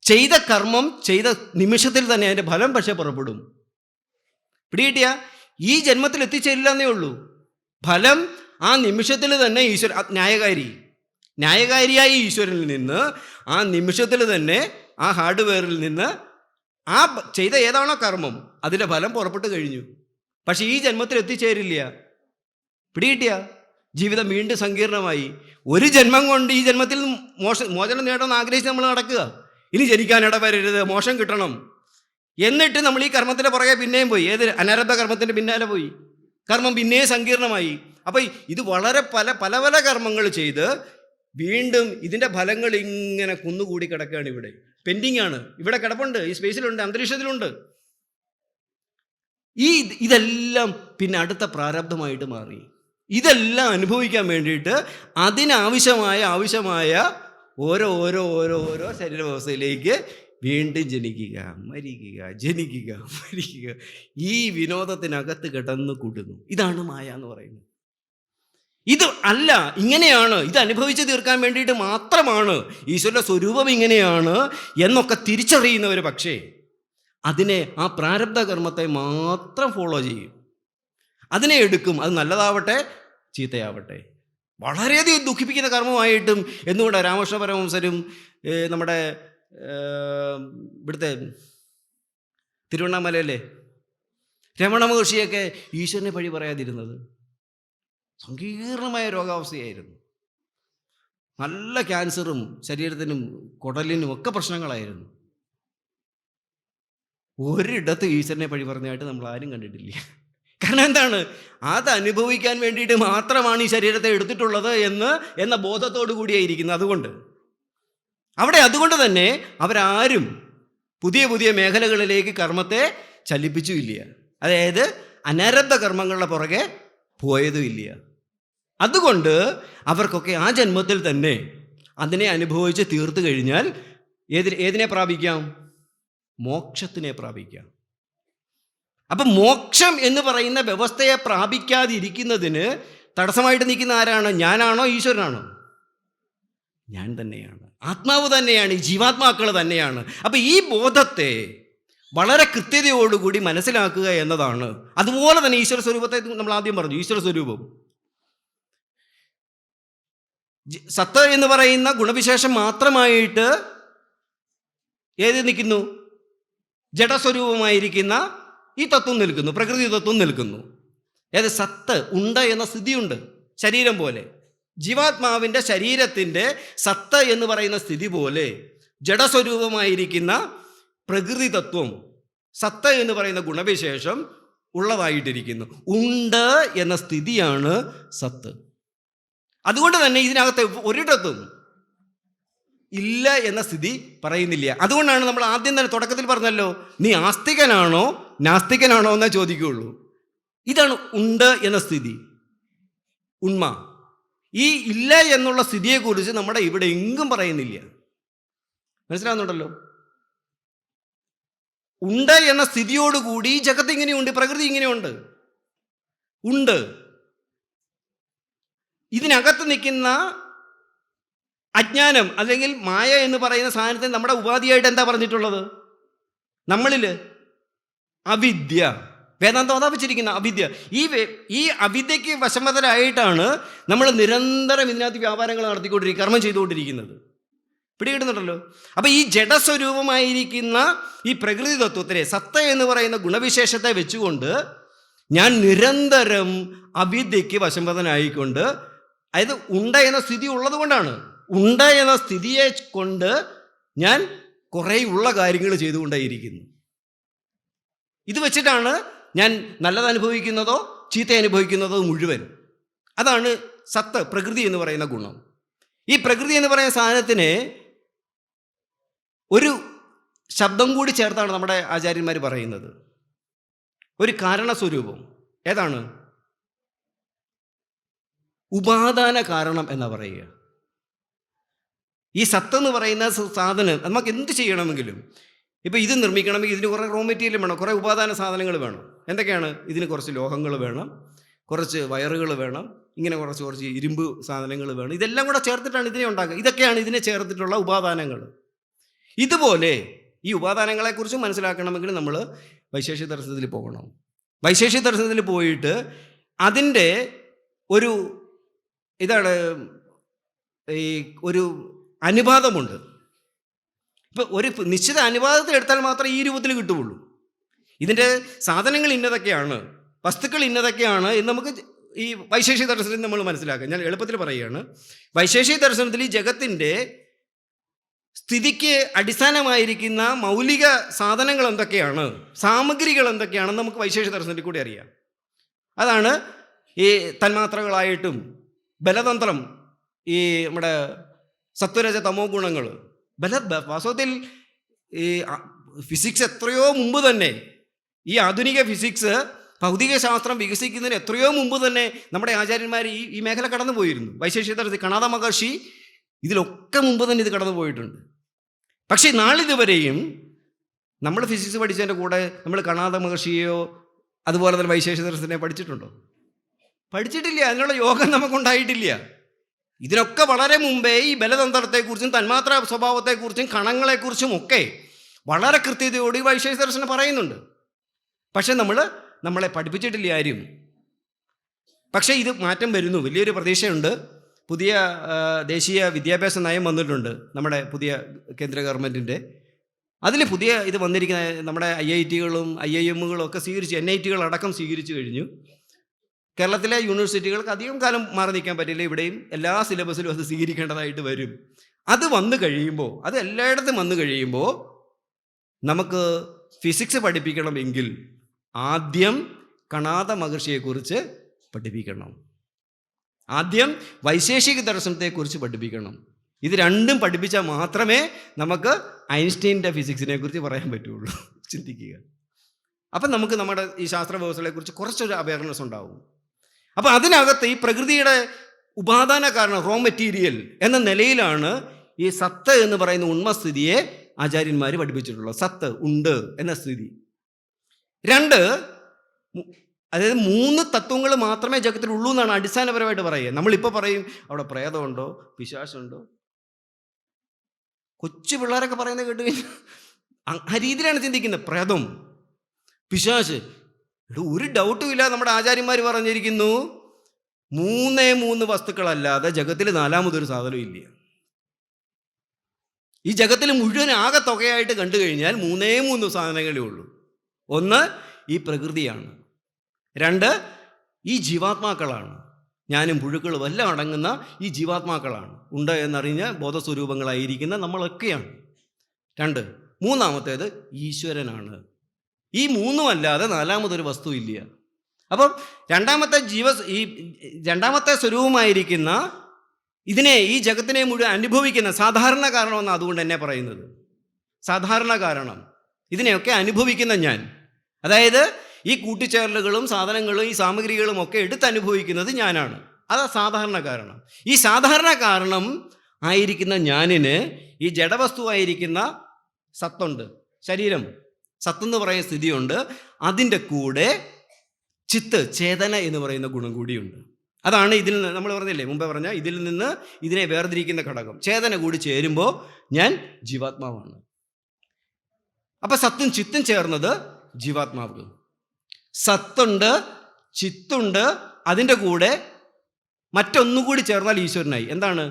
ചെയ്ത കർമ്മം ചെയ്ത നിമിഷത്തിൽ തന്നെ അതിൻ്റെ ഫലം പക്ഷേ പുറപ്പെടും. പിടികിട്ടിയ? ഈ ജന്മത്തിൽ എത്തിച്ചേരില്ല എന്നേ ഉള്ളൂ. ഫലം ആ നിമിഷത്തിൽ തന്നെ ന്യായകാരിയായ ഈശ്വരനിൽ നിന്ന് ആ നിമിഷത്തിൽ തന്നെ ആ ഹാർഡ്വെയറിൽ നിന്ന് ആ ചെയ്ത ഏതാണോ കർമ്മം അതിൻ്റെ ഫലം പുറപ്പെട്ടു കഴിഞ്ഞു. പക്ഷെ ഈ ജന്മത്തിൽ എത്തിച്ചേരില്ല. പിടികിട്ടിയ? ജീവിതം വീണ്ടും സങ്കീർണമായി. ഒരു ജന്മം കൊണ്ട് ഈ ജന്മത്തിൽ മോചനം നേടണമെന്ന് ആഗ്രഹിച്ച് നമ്മൾ നടക്കുക. ഇനി ജനിക്കാൻ ഇടവരരുത്, മോശം കിട്ടണം. എന്നിട്ട് നമ്മൾ ഈ കർമ്മത്തിൻ്റെ പുറകെ പിന്നെയും പോയി, അനാരബ്ധ കർമ്മത്തിൻ്റെ പിന്നാലെ പോയി. കർമ്മം പിന്നെയും സങ്കീർണമായി. അപ്പം ഇത് വളരെ പല പല പല കർമ്മങ്ങൾ ചെയ്ത് വീണ്ടും ഇതിൻ്റെ ഫലങ്ങൾ ഇങ്ങനെ കുന്നുകൂടി കിടക്കുകയാണ്. ഇവിടെ പെൻഡിങ് ആണ്, ഇവിടെ കിടപ്പുണ്ട്, ഈ സ്പേസിലുണ്ട്, അന്തരീക്ഷത്തിലുണ്ട്. ഇതെല്ലാം പിന്നെ അടുത്ത പ്രാരബ്ധമായിട്ട് മാറി. ഇതെല്ലാം അനുഭവിക്കാൻ വേണ്ടിയിട്ട് ആവശ്യമായ ഓരോ ഓരോ ഓരോ ഓരോ ശരീരവ്യവസ്ഥയിലേക്ക് വീണ്ടും ജനിക്കുക, മരിക്കുക, ഈ വിനോദത്തിനകത്ത് കിടന്ന് കൂട്ടുന്നു. ഇതാണ് മായ എന്ന് പറയുന്നത്. ഇത് അല്ല, ഇങ്ങനെയാണ്, ഇത് അനുഭവിച്ച് തീർക്കാൻ വേണ്ടിയിട്ട് മാത്രമാണ്, ഈശ്വരൻ്റെ സ്വരൂപം ഇങ്ങനെയാണ് എന്നൊക്കെ തിരിച്ചറിയുന്നവർ പക്ഷേ അതിനെ, ആ പ്രാരബ്ധ കർമ്മത്തെ മാത്രം ഫോളോ ചെയ്യും, അതിനെ എടുക്കും. അത് നല്ലതാവട്ടെ ചീത്തയാവട്ടെ. വളരെയധികം ദുഃഖിപ്പിക്കുന്ന കർമ്മമായിട്ടും എന്തുകൊണ്ടാണ് രാമകൃഷ്ണ പരമഹംസരും നമ്മുടെ ഇവിടുത്തെ തിരുവണ്ണാമലയിലെ രമണ മഹർഷിയൊക്കെ ഈശ്വരനെ പഴി പറയാതിരുന്നത്? സങ്കീർണമായ രോഗാവസ്ഥയായിരുന്നു. നല്ല ക്യാൻസറും ശരീരത്തിനും കുടലിനും ഒക്കെ പ്രശ്നങ്ങളായിരുന്നു. ഒരിടത്ത് ഈശ്വരനെ പഴി പറഞ്ഞതായിട്ട് നമ്മൾ ആരും കണ്ടിട്ടില്ല. കാരണം എന്താണ്? അത് അനുഭവിക്കാൻ വേണ്ടിയിട്ട് മാത്രമാണ് ഈ ശരീരത്തെ എടുത്തിട്ടുള്ളത് എന്ന ബോധത്തോടു കൂടിയായിരിക്കുന്നത്. അതുകൊണ്ട് തന്നെ അവരാരും പുതിയ മേഖലകളിലേക്ക് കർമ്മത്തെ ചലിപ്പിച്ചുമില്ല. അതായത് അനാരബ്ധ കർമ്മങ്ങളുടെ പുറകെ പോയതുമില്ല. അതുകൊണ്ട് അവർക്കൊക്കെ ആ ജന്മത്തിൽ തന്നെ അതിനെ അനുഭവിച്ച് തീർത്തു കഴിഞ്ഞാൽ ഏതിനെ പ്രാപിക്കാം? മോക്ഷത്തിനെ പ്രാപിക്കാം. അപ്പം മോക്ഷം എന്ന് പറയുന്ന വ്യവസ്ഥയെ പ്രാപിക്കാതിരിക്കുന്നതിന് തടസ്സമായിട്ട് നിൽക്കുന്ന ആരാണ്? ഞാനാണോ ഈശ്വരനാണോ? ഞാൻ തന്നെയാണ്, ആത്മാവ് തന്നെയാണ്, ഈ ജീവാത്മാക്കൾ തന്നെയാണ്. അപ്പം ഈ ബോധത്തെ വളരെ കൃത്യതയോടുകൂടി മനസ്സിലാക്കുക എന്നതാണ്. അതുപോലെ തന്നെ ഈശ്വര സ്വരൂപത്തെ നമ്മൾ ആദ്യം പറഞ്ഞു. ഈശ്വര സ്വരൂപം സത്ത് എന്ന് പറയുന്ന ഗുണവിശേഷം മാത്രമായിട്ട് ഏത് നിൽക്കുന്നു? ജഡസ്വരൂപമായിരിക്കുന്ന ഈ തത്വം നിൽക്കുന്നു, പ്രകൃതി തത്വം നിൽക്കുന്നു. ഏത്? സത്ത് ഉണ്ട് എന്ന സ്ഥിതിയുണ്ട്, ശരീരം പോലെ. ജീവാത്മാവിൻ്റെ ശരീരത്തിൻ്റെ സത്ത് എന്ന് പറയുന്ന സ്ഥിതി പോലെ ജഡസ്വരൂപമായിരിക്കുന്ന പ്രകൃതി തത്വം, സത്ത് എന്ന് പറയുന്ന ഗുണവിശേഷം ഉള്ളതായിട്ടിരിക്കുന്നു. ഉണ്ട് എന്ന സ്ഥിതിയാണ് സത്ത്. അതുകൊണ്ട് തന്നെ ഇതിനകത്ത് ഒരിടത്തും ഇല്ല എന്ന സ്ഥിതി പറയുന്നില്ല. അതുകൊണ്ടാണ് നമ്മൾ ആദ്യം തന്നെ തുടക്കത്തിൽ പറഞ്ഞല്ലോ, നീ ആസ്തികനാണോ നാസ്തികനാണോ എന്നേ ചോദിക്കുകയുള്ളൂ. ഇതാണ് ഉണ്ട് എന്ന സ്ഥിതി, ഉണ്മ. ഈ ഇല്ല എന്നുള്ള സ്ഥിതിയെക്കുറിച്ച് നമ്മുടെ ഇവിടെ എങ്ങും പറയുന്നില്ല. മനസ്സിലാകുന്നുണ്ടല്ലോ? ഉണ്ട് എന്ന സ്ഥിതിയോടുകൂടി ജഗത്ത് ഇങ്ങനെയുണ്ട്, പ്രകൃതി ഇങ്ങനെയുണ്ട്, ഉണ്ട്. ഇതിനകത്ത് നിൽക്കുന്ന അജ്ഞാനം അല്ലെങ്കിൽ മായ എന്ന് പറയുന്ന സാധനത്തിന് നമ്മുടെ ഉപാധിയായിട്ട് എന്താ പറഞ്ഞിട്ടുള്ളത്? നമ്മളിൽ അവിദ്യ. വേദാന്തം അതാ വെച്ചിരിക്കുന്ന അവിദ്യ. ഈ അവിദ്യക്ക് വശംവദരായിട്ടാണ് നമ്മൾ നിരന്തരം ഇതിനകത്ത് വ്യാപാരങ്ങൾ നടത്തിക്കൊണ്ടിരിക്കുക, കർമ്മം ചെയ്തുകൊണ്ടിരിക്കുന്നത്. പിടികിട്ടുന്നുണ്ടല്ലോ? അപ്പം ഈ ജഡസ്വരൂപമായിരിക്കുന്ന ഈ പ്രകൃതി തത്വത്തിലെ സത്ത എന്ന് പറയുന്ന ഗുണവിശേഷത്തെ വെച്ചുകൊണ്ട് ഞാൻ നിരന്തരം അവിദ്യക്ക് വശംവദനായിക്കൊണ്ട്, അതായത് ഉണ്ട എന്ന സ്ഥിതി ഉള്ളത് കൊണ്ടാണ്, ഉണ്ട എന്ന സ്ഥിതിയെ കൊണ്ട് ഞാൻ കുറേ ഉള്ള കാര്യങ്ങൾ ചെയ്തുകൊണ്ടേയിരിക്കുന്നു. ഇത് വെച്ചിട്ടാണ് ഞാൻ നല്ലത് അനുഭവിക്കുന്നതോ ചീത്ത അനുഭവിക്കുന്നതോ മുഴുവൻ. അതാണ് സത്ത്, പ്രകൃതി എന്ന് പറയുന്ന ഗുണം. ഈ പ്രകൃതി എന്ന് പറയുന്ന സാധനത്തിന് ഒരു ശബ്ദം കൂടി ചേർത്താണ് നമ്മുടെ ആചാര്യന്മാർ പറയുന്നത്, ഒരു കാരണസ്വരൂപം. ഏതാണ്? ഉപാദാന കാരണം എന്നാ പറയുക. ഈ സത്തെന്ന് പറയുന്ന സാധനം നമുക്ക് എന്ത് ചെയ്യണമെങ്കിലും, ഇപ്പം ഇത് നിർമ്മിക്കണമെങ്കിൽ ഇതിന് കുറേ റോ മെറ്റീരിയൽ വേണം, കുറേ ഉപാദാന സാധനങ്ങൾ വേണം. എന്തൊക്കെയാണ്? ഇതിന് കുറച്ച് ലോഹങ്ങൾ വേണം, കുറച്ച് വയറുകൾ വേണം, ഇങ്ങനെ കുറച്ച് ഇരുമ്പ് സാധനങ്ങൾ വേണം. ഇതെല്ലാം കൂടെ ചേർത്തിട്ടാണ് ഇതിനെ ഉണ്ടാക്കുക. ഇതൊക്കെയാണ് ഇതിനെ ചേർത്തിട്ടുള്ള ഉപാദാനങ്ങൾ. ഇതുപോലെ ഈ ഉപാദാനങ്ങളെക്കുറിച്ച് മനസ്സിലാക്കണമെങ്കിൽ നമ്മൾ വൈശേഷിക ദർശനത്തിൽ പോകണം. വൈശേഷിക ദർശനത്തിൽ പോയിട്ട് അതിൻ്റെ ഒരു ഇതാണ് ഈ ഒരു അനുപാതമുണ്ട്. ഇപ്പം ഒരു നിശ്ചിത അനുപാതത്തിൽ എടുത്താൽ മാത്രമേ ഈ രൂപത്തിൽ കിട്ടുകയുള്ളൂ. ഇതിൻ്റെ സാധനങ്ങൾ ഇന്നതൊക്കെയാണ്, വസ്തുക്കൾ ഇന്നതൊക്കെയാണ് എന്ന് നമുക്ക് ഈ വൈശേഷിക ദർശനത്തിൽ നമ്മൾ മനസ്സിലാക്കാം. ഞാൻ എളുപ്പത്തിൽ പറയുകയാണ്. വൈശേഷിക ദർശനത്തിൽ ഈ ജഗത്തിൻ്റെ സ്ഥിതിക്ക് അടിസ്ഥാനമായിരിക്കുന്ന മൗലിക സാധനങ്ങൾ എന്തൊക്കെയാണ്, സാമഗ്രികൾ എന്തൊക്കെയാണെന്ന് നമുക്ക് വൈശേഷിക ദർശനത്തിൽ കൂടി അറിയാം. അതാണ് ഈ തന്മാത്രകളായിട്ടും ബലതന്ത്രം, ഈ നമ്മുടെ സത്വരജ തമോ ഗുണങ്ങൾ, വാസ്തവത്തിൽ ഈ ഫിസിക്സ് എത്രയോ മുമ്പ് തന്നെ, ഈ ആധുനിക ഫിസിക്സ് ഭൗതിക ശാസ്ത്രം വികസിക്കുന്നതിന് എത്രയോ മുമ്പ് തന്നെ നമ്മുടെ ആചാര്യന്മാർ ഈ മേഖല കടന്നു പോയിരുന്നു. വൈശേഷിക കണാദ മഹർഷി ഇതിലൊക്കെ മുമ്പ് തന്നെ ഇത് കടന്നു പോയിട്ടുണ്ട്. പക്ഷേ നാളിതുവരെയും നമ്മൾ ഫിസിക്സ് പഠിച്ചതിൻ്റെ കൂടെ നമ്മൾ കണാദ മഹർഷിയെയോ അതുപോലെ തന്നെ വൈശേഷികനെ പഠിച്ചിട്ടുണ്ടോ? പഠിച്ചിട്ടില്ല. അതിനുള്ള യോഗം നമുക്കുണ്ടായിട്ടില്ല. ഇതിനൊക്കെ വളരെ മുമ്പേ ഈ ബലതന്ത്രത്തെക്കുറിച്ചും തന്മാത്രാ സ്വഭാവത്തെക്കുറിച്ചും കണങ്ങളെക്കുറിച്ചും ഒക്കെ വളരെ കൃത്യതയോട് ഈ വൈശേഷിക ദർശനം പറയുന്നുണ്ട്. പക്ഷെ നമ്മളെ പഠിപ്പിച്ചിട്ടില്ല ആരും. പക്ഷേ ഇത് മാറ്റം വരുന്നു. വലിയൊരു പ്രതീക്ഷയുണ്ട്. പുതിയ ദേശീയ വിദ്യാഭ്യാസ നയം വന്നിട്ടുണ്ട് നമ്മുടെ പുതിയ കേന്ദ്ര ഗവൺമെൻറ്റിൻ്റെ. അതിൽ പുതിയ ഇത് വന്നിരിക്കുന്ന നമ്മുടെ IIT-കളും IIM-കളും ഒക്കെ സ്വീകരിച്ച്, NIT-കൾ അടക്കം സ്വീകരിച്ചു കഴിഞ്ഞു. കേരളത്തിലെ യൂണിവേഴ്സിറ്റികൾക്ക് അധികം കാലം മാറി നിൽക്കാൻ പറ്റില്ല. ഇവിടെയും എല്ലാ സിലബസിലും അത് സ്വീകരിക്കേണ്ടതായിട്ട് വരും. അത് വന്നു കഴിയുമ്പോൾ, അത് എല്ലായിടത്തും വന്നു കഴിയുമ്പോൾ നമുക്ക് ഫിസിക്സ് പഠിപ്പിക്കണമെങ്കിൽ ആദ്യം കണാദ മഹർഷിയെക്കുറിച്ച് പഠിപ്പിക്കണം. ആദ്യം വൈശേഷിക ദർശനത്തെക്കുറിച്ച് പഠിപ്പിക്കണം. ഇത് രണ്ടും പഠിപ്പിച്ചാൽ മാത്രമേ നമുക്ക് ഐൻസ്റ്റീൻ്റെ ഫിസിക്സിനെ കുറിച്ച് പറയാൻ പറ്റുള്ളൂ. ചിന്തിക്കുക. അപ്പം നമുക്ക് നമ്മുടെ ഈ ശാസ്ത്ര വ്യവസ്ഥകളെക്കുറിച്ച് കുറച്ചൊരു അവയർനെസ് ഉണ്ടാവും. അപ്പം അതിനകത്ത് ഈ പ്രകൃതിയുടെ ഉപാദാന കാരണം, റോ മെറ്റീരിയൽ എന്ന നിലയിലാണ് ഈ സത്ത് എന്ന് പറയുന്ന ഉണ്മസ്ഥിതിയെ ആചാര്യന്മാർ പഠിപ്പിച്ചിട്ടുള്ളത്. സത്ത് ഉണ്ട് എന്ന സ്ഥിതി. രണ്ട്, അതായത് 3 തത്വങ്ങൾ മാത്രമേ ജഗത്തിലുള്ളൂ എന്നാണ് അടിസ്ഥാനപരമായിട്ട് പറയുക. നമ്മളിപ്പോൾ പറയും അവിടെ പ്രേതമുണ്ടോ, പിശാചുണ്ടോ, കൊച്ചു പിള്ളേരൊക്കെ പറയുന്നത് കേട്ട് കഴിഞ്ഞാൽ ആ രീതിയിലാണ് ചിന്തിക്കുന്നത്. പ്രേതം, പിശാച്. ഒരു ഡൗട്ടും ഇല്ല. നമ്മുടെ ആചാര്യന്മാർ പറഞ്ഞിരിക്കുന്നു 3 വസ്തുക്കളല്ലാതെ ജഗത്തിൽ 4മതൊരു സാധനം ഇല്ല. ഈ ജഗത്തിൽ മുഴുവൻ ആകെ തുകയായിട്ട് കണ്ടു കഴിഞ്ഞാൽ 3 സാധനങ്ങളേ ഉള്ളൂ. ഒന്ന് ഈ പ്രകൃതിയാണ്. 2 ഈ ജീവാത്മാക്കളാണ്. ഞാനും പുഴുക്കളും എല്ലാം അടങ്ങുന്ന ഈ ജീവാത്മാക്കളാണ്. ഉണ്ട് എന്നറിഞ്ഞ ബോധസ്വരൂപങ്ങളായിരിക്കുന്ന നമ്മളൊക്കെയാണ്. 2. മൂന്നാമത്തേത് ഈശ്വരനാണ്. ഈ 3 അല്ലാതെ 4മതൊരു വസ്തു ഇല്ല. അപ്പം രണ്ടാമത്തെ സ്വരൂപമായിരിക്കുന്ന ഇതിനെ, ഈ ജഗത്തിനെ മുഴുവൻ അനുഭവിക്കുന്ന സാധാരണ കാരണമെന്ന് അതുകൊണ്ട് തന്നെ പറയുന്നത്. സാധാരണ കാരണം, ഇതിനെയൊക്കെ അനുഭവിക്കുന്ന ഞാൻ. അതായത് ഈ കൂട്ടിച്ചേരലുകളും സാധനങ്ങളും ഈ സാമഗ്രികളും ഒക്കെ എടുത്തനുഭവിക്കുന്നത് ഞാനാണ്. അതാ സാധാരണ കാരണം. ഈ സാധാരണ കാരണം ആയിരിക്കുന്ന ഞാനിന് ഈ ജഡവസ്തുവായിരിക്കുന്ന സത്തുണ്ട്, ശരീരം, സത്തെന്ന് പറയുന്ന സ്ഥിതിയുണ്ട്. അതിൻ്റെ കൂടെ ചിത്ത്, ചേതന എന്ന് പറയുന്ന ഗുണം കൂടിയുണ്ട്. അതാണ് ഇതിൽ നമ്മൾ പറഞ്ഞില്ലേ, മുമ്പേ പറഞ്ഞ ഇതിൽ നിന്ന് ഇതിനെ വേർതിരിക്കുന്ന ഘടകം. ചേതന കൂടി ചേരുമ്പോൾ ഞാൻ ജീവാത്മാവാണ്. അപ്പം സത്തും ചിത്തും ചേർന്നത് ജീവാത്മാവ്. സത്തുണ്ട്, ചിത്തുണ്ട്, അതിൻ്റെ കൂടെ മറ്റൊന്നുകൂടി ചേർന്നാൽ ഈശ്വരനായി. എന്താണ്?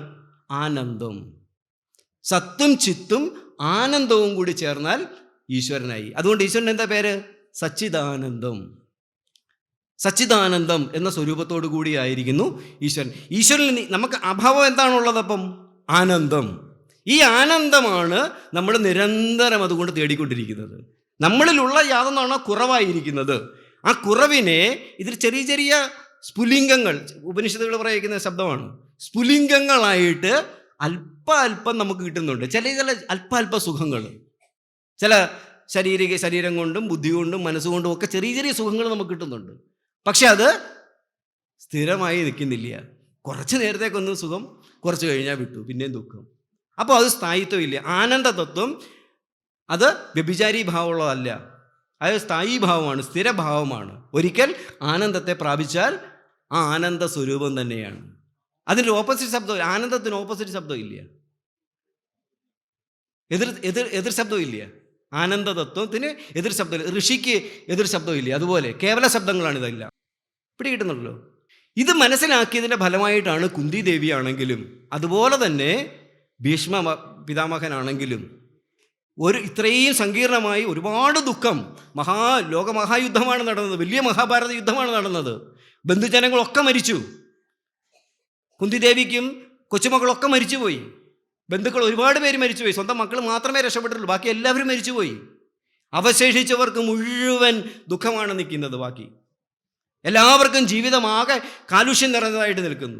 ആനന്ദം. സത്തും ചിത്തും ആനന്ദവും കൂടി ചേർന്നാൽ ഈശ്വരനായി. അതുകൊണ്ട് ഈശ്വരൻ എന്താ പേര്? സച്ചിദാനന്ദം. സച്ചിദാനന്ദം എന്ന സ്വരൂപത്തോടു കൂടിയായിരിക്കുന്നു ഈശ്വരൻ. ഈശ്വരനിൽ നമുക്ക് അഭാവം എന്താണുള്ളത്? അപ്പം ആനന്ദം. ഈ ആനന്ദമാണ് നമ്മൾ നിരന്തരം അതുകൊണ്ട് തേടിക്കൊണ്ടിരിക്കുന്നത്. നമ്മളിലുള്ള യാതൊന്നാണോ കുറവായിരിക്കുന്നത്, ആ കുറവിനെ ഇതിൽ ചെറിയ ചെറിയ സ്ഫുലിംഗങ്ങൾ, ഉപനിഷത്തുകൾ പറയുന്ന ശബ്ദമാണ്, സ്ഫുലിംഗങ്ങളായിട്ട് അല്പം നമുക്ക് കിട്ടുന്നുണ്ട്. ചില അല്പ സുഖങ്ങൾ, ചില ശരീരം കൊണ്ടും ബുദ്ധി കൊണ്ടും മനസ്സുകൊണ്ടും ഒക്കെ ചെറിയ ചെറിയ സുഖങ്ങൾ നമുക്ക് കിട്ടുന്നുണ്ട്. പക്ഷെ അത് സ്ഥിരമായി നിൽക്കുന്നില്ല. കുറച്ച് നേരത്തേക്കൊന്ന് സുഖം, കുറച്ച് കഴിഞ്ഞാൽ വിട്ടു, പിന്നെയും ദുഃഖം. അപ്പോൾ അത് സ്ഥായിത്വം ഇല്ല. ആനന്ദ തത്വം അത് വ്യഭിചാരി ഭാവമുള്ളതല്ല, അത് സ്ഥായി ഭാവമാണ്, സ്ഥിരഭാവമാണ്. ഒരിക്കൽ ആനന്ദത്തെ പ്രാപിച്ചാൽ ആ ആനന്ദ സ്വരൂപം തന്നെയാണ്. അതിൻ്റെ ഓപ്പോസിറ്റ് ശബ്ദം, ആനന്ദത്തിന് ഓപ്പോസിറ്റ് ശബ്ദം ഇല്ല, എതിർ ശബ്ദം ഇല്ല. ആനന്ദ തത്വത്തിന് എതിർ ശബ്ദം, ഋഷിക്ക് എതിർ ശബ്ദം ഇല്ല. അതുപോലെ കേവല ശബ്ദങ്ങളാണ് ഇതെല്ലാം. പിടികിട്ടുന്നുണ്ടല്ലോ. ഇത് മനസ്സിലാക്കിയതിൻ്റെ ഫലമായിട്ടാണ് കുന്തി ദേവിയാണെങ്കിലും അതുപോലെ തന്നെ ഭീഷ്മ പിതാമഹനാണെങ്കിലും ഇത്രയും സങ്കീർണമായി ഒരുപാട് ദുഃഖം, ലോകമഹായുദ്ധമാണ് നടന്നത്, വലിയ മഹാഭാരത യുദ്ധമാണ് നടന്നത്. ബന്ധുജനങ്ങളൊക്കെ മരിച്ചു. കുന്തിദേവിക്കും കൊച്ചുമക്കളൊക്കെ മരിച്ചുപോയി. ബന്ധുക്കൾ ഒരുപാട് പേര് മരിച്ചുപോയി. സ്വന്തം മക്കൾ മാത്രമേ രക്ഷപ്പെട്ടിട്ടുള്ളൂ, ബാക്കി എല്ലാവരും മരിച്ചുപോയി. അവശേഷിച്ചവർക്ക് മുഴുവൻ ദുഃഖമാണ് നിൽക്കുന്നത് ബാക്കി. എല്ലാവർക്കും ജീവിതമാകെ കാലുഷ്യം നിറഞ്ഞതായിട്ട് നിൽക്കുന്നു.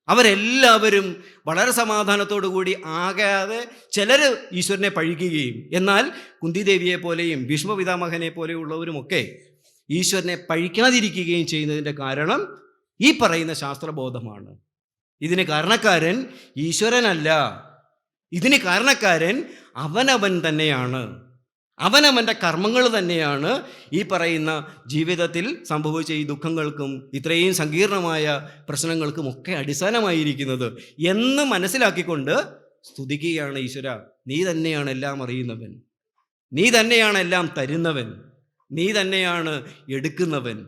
അവരെല്ലാവരും വളരെ സമാധാനത്തോടു കൂടി ആകാതെ ചിലർ ഈശ്വരനെ പഴിക്കുകയും, എന്നാൽ കുന്തിദേവിയെ പോലെയും ഭീഷ്മപിതാമഹനെ പോലെയുള്ളവരുമൊക്കെ ഈശ്വരനെ പഴിക്കാതിരിക്കുകയും ചെയ്യുന്നതിൻ്റെ കാരണം ഈ പറയുന്ന ശാസ്ത്രബോധമാണ്. ഇതിന് കാരണക്കാരൻ ഈശ്വരനല്ല, ഇതിന് കാരണക്കാരൻ അവനവൻ തന്നെയാണ്. അവനവൻ്റെ കർമ്മങ്ങൾ തന്നെയാണ് ഈ പറയുന്ന ജീവിതത്തിൽ സംഭവിച്ച ഈ ദുഃഖങ്ങൾക്കും ഇത്രയും സങ്കീർണമായ പ്രശ്നങ്ങൾക്കും ഒക്കെ അടിസ്ഥാനമായിരിക്കുന്നത് എന്ന് മനസ്സിലാക്കിക്കൊണ്ട് സ്തുതിക്കുകയാണ്. ഈശ്വര, നീ തന്നെയാണ് എല്ലാം അറിയുന്നവൻ, നീ തന്നെയാണ് എല്ലാം തരുന്നവൻ, നീ തന്നെയാണ് എടുക്കുന്നവൻ,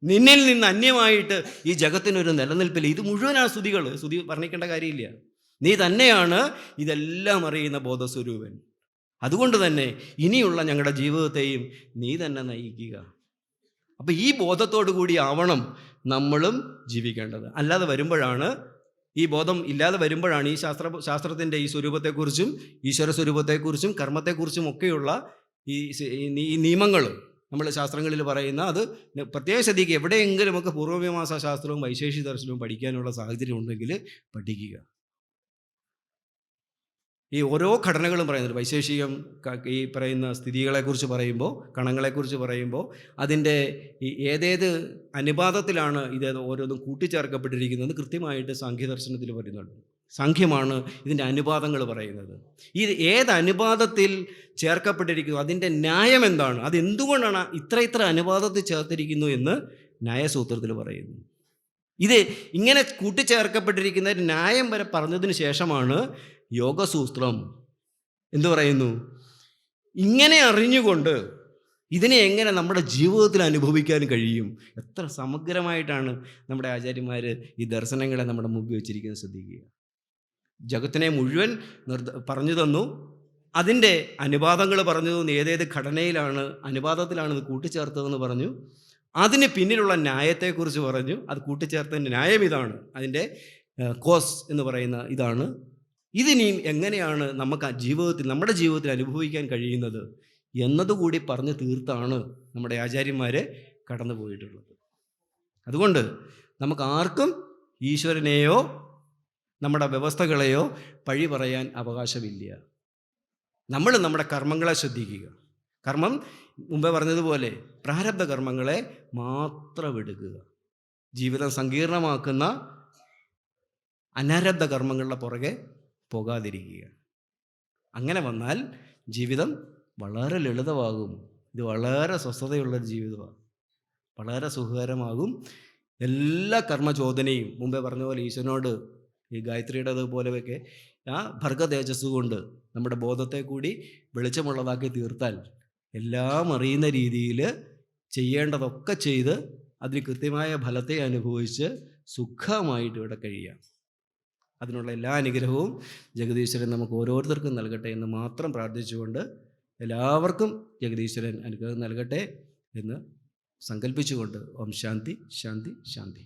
നിന്നിൽ നിന്ന് അന്യമായിട്ട് ഈ ജഗത്തിനൊരു നിലനിൽപ്പില്ല. ഇത് മുഴുവനാണ് സ്തുതികൾ, സ്തുതി വർണ്ണിക്കേണ്ട കാര്യമില്ല. നീ തന്നെയാണ് ഇതെല്ലാം അറിയുന്ന ബോധസ്വരൂപൻ. അതുകൊണ്ട് തന്നെ ഇനിയുള്ള ഞങ്ങളുടെ ജീവിതത്തെയും നീ തന്നെ നയിക്കുക. അപ്പം ഈ ബോധത്തോടു കൂടി ആവണം നമ്മളും ജീവിക്കേണ്ടത്. അല്ലാതെ വരുമ്പോഴാണ്, ഈ ബോധം ഇല്ലാതെ വരുമ്പോഴാണ് ഈ ശാസ്ത്രത്തിൻ്റെ ഈ സ്വരൂപത്തെക്കുറിച്ചും ഈശ്വര സ്വരൂപത്തെക്കുറിച്ചും കർമ്മത്തെക്കുറിച്ചും ഒക്കെയുള്ള ഈ നിയമങ്ങൾ നമ്മൾ ശാസ്ത്രങ്ങളിൽ പറയുന്ന അത് പ്രത്യേക ശ്രദ്ധിക്കുക. എവിടെയെങ്കിലുമൊക്കെ പൂർവ്വമീമാംസാ ശാസ്ത്രവും വൈശേഷിക ദർശനവും പഠിക്കാനുള്ള സാഹചര്യം ഉണ്ടെങ്കിൽ പഠിക്കുക. ഈ ഓരോ ഘടനകളും പറയുന്നത് വൈശേഷികം ഈ പറയുന്ന സ്ഥിതികളെക്കുറിച്ച് പറയുമ്പോൾ, കണങ്ങളെക്കുറിച്ച് പറയുമ്പോൾ അതിൻ്റെ ഈ ഏതേത് അനുപാതത്തിലാണ് ഇത് ഓരോന്നും കൂട്ടിച്ചേർക്കപ്പെട്ടിരിക്കുന്നത് കൃത്യമായിട്ട് സാഖ്യദർശനത്തിൽ പറയുന്നുണ്ട്. സാഖ്യമാണ് ഇതിൻ്റെ അനുപാതങ്ങൾ പറയുന്നത്. ഇത് ഏത് അനുപാതത്തിൽ ചേർക്കപ്പെട്ടിരിക്കുന്നു, അതിൻ്റെ ന്യായം എന്താണ്, അതെന്തുകൊണ്ടാണ് ഇത്ര അനുപാതത്തിൽ ചേർത്തിരിക്കുന്നു എന്ന് ന്യായസൂത്രത്തിൽ പറയുന്നു. ഇത് ഇങ്ങനെ കൂട്ടിച്ചേർക്കപ്പെട്ടിരിക്കുന്ന ന്യായം വരെ പറഞ്ഞതിന് ശേഷമാണ് യോഗസൂത്രം എന്തു പറയുന്നു, ഇങ്ങനെ അറിഞ്ഞുകൊണ്ട് ഇതിനെ എങ്ങനെ നമ്മുടെ ജീവിതത്തിൽ അനുഭവിക്കാൻ കഴിയും. എത്ര സമഗ്രമായിട്ടാണ് നമ്മുടെ ആചാര്യന്മാർ ഈ ദർശനങ്ങളെ നമ്മുടെ മുമ്പിൽ വെച്ചിരിക്കുന്നത് ശ്രദ്ധിക്കുക. ജഗത്തിനെ മുഴുവൻ പറഞ്ഞു തന്നു, അതിൻ്റെ അനുപാതങ്ങൾ പറഞ്ഞു തന്നു, ഏതേത് ഘടനയിലാണ് അനുപാതത്തിലാണ് ഇത് കൂട്ടിച്ചേർത്തതെന്ന് പറഞ്ഞു, അതിന് പിന്നിലുള്ള ന്യായത്തെക്കുറിച്ച് പറഞ്ഞു. അത് കൂട്ടിച്ചേർത്തതിൻ്റെ ന്യായം ഇതാണ്, അതിൻ്റെ കോസ് എന്ന് പറയുന്ന ഇതാണ്. ഇതിനെയും എങ്ങനെയാണ് നമുക്ക് നമ്മുടെ ജീവിതത്തിൽ അനുഭവിക്കാൻ കഴിയുന്നത് എന്നതുകൂടി പറഞ്ഞു തീർത്താണ് നമ്മുടെ ആചാര്യന്മാരെ കടന്നു പോയിട്ടുള്ളത്. അതുകൊണ്ട് നമുക്ക് ആർക്കും ഈശ്വരനെയോ നമ്മുടെ വ്യവസ്ഥകളെയോ പഴി പറയാൻ അവകാശമില്ല. നമ്മൾ നമ്മുടെ കർമ്മങ്ങളെ ശ്രദ്ധിക്കുക. കർമ്മം മുമ്പേ പറഞ്ഞതുപോലെ പ്രാരബ്ധ കർമ്മങ്ങളെ മാത്രം എടുക്കുക. ജീവിതം സങ്കീർണമാക്കുന്ന അനാരബ്ധ കർമ്മങ്ങളുടെ പുറകെ പോകാതിരിക്കുക. അങ്ങനെ വന്നാൽ ജീവിതം വളരെ ലളിതമാകും. ഇത് വളരെ സ്വസ്ഥതയുള്ളൊരു ജീവിതമാണ്, വളരെ സുഖകരമാകും. എല്ലാ കർമ്മചോദനയും മുമ്പേ പറഞ്ഞ പോലെ ഈശ്വരനോട് ഈ ഗായത്രിയുടെ അതുപോലെയൊക്കെ ആ ഭർഗ തേജസ് കൊണ്ട് നമ്മുടെ ബോധത്തെ കൂടി വെളിച്ചമുള്ളതാക്കി തീർത്താൽ എല്ലാം അറിയുന്ന രീതിയിൽ ചെയ്യേണ്ടതൊക്കെ ചെയ്ത് അതിന് കൃത്യമായ ഫലത്തെ അനുഭവിച്ച് സുഖമായിട്ട് ഇവിടെ കഴിയാം. അതിനുള്ള എല്ലാ അനുഗ്രഹവും ജഗദീശ്വരൻ നമുക്ക് ഓരോരുത്തർക്കും നൽകട്ടെ എന്ന് മാത്രം പ്രാർത്ഥിച്ചുകൊണ്ട്, എല്ലാവർക്കും ജഗദീശ്വരൻ അനുഗ്രഹം നൽകട്ടെ എന്ന് സങ്കല്പിച്ചുകൊണ്ട്, ഓം ശാന്തി ശാന്തി ശാന്തി.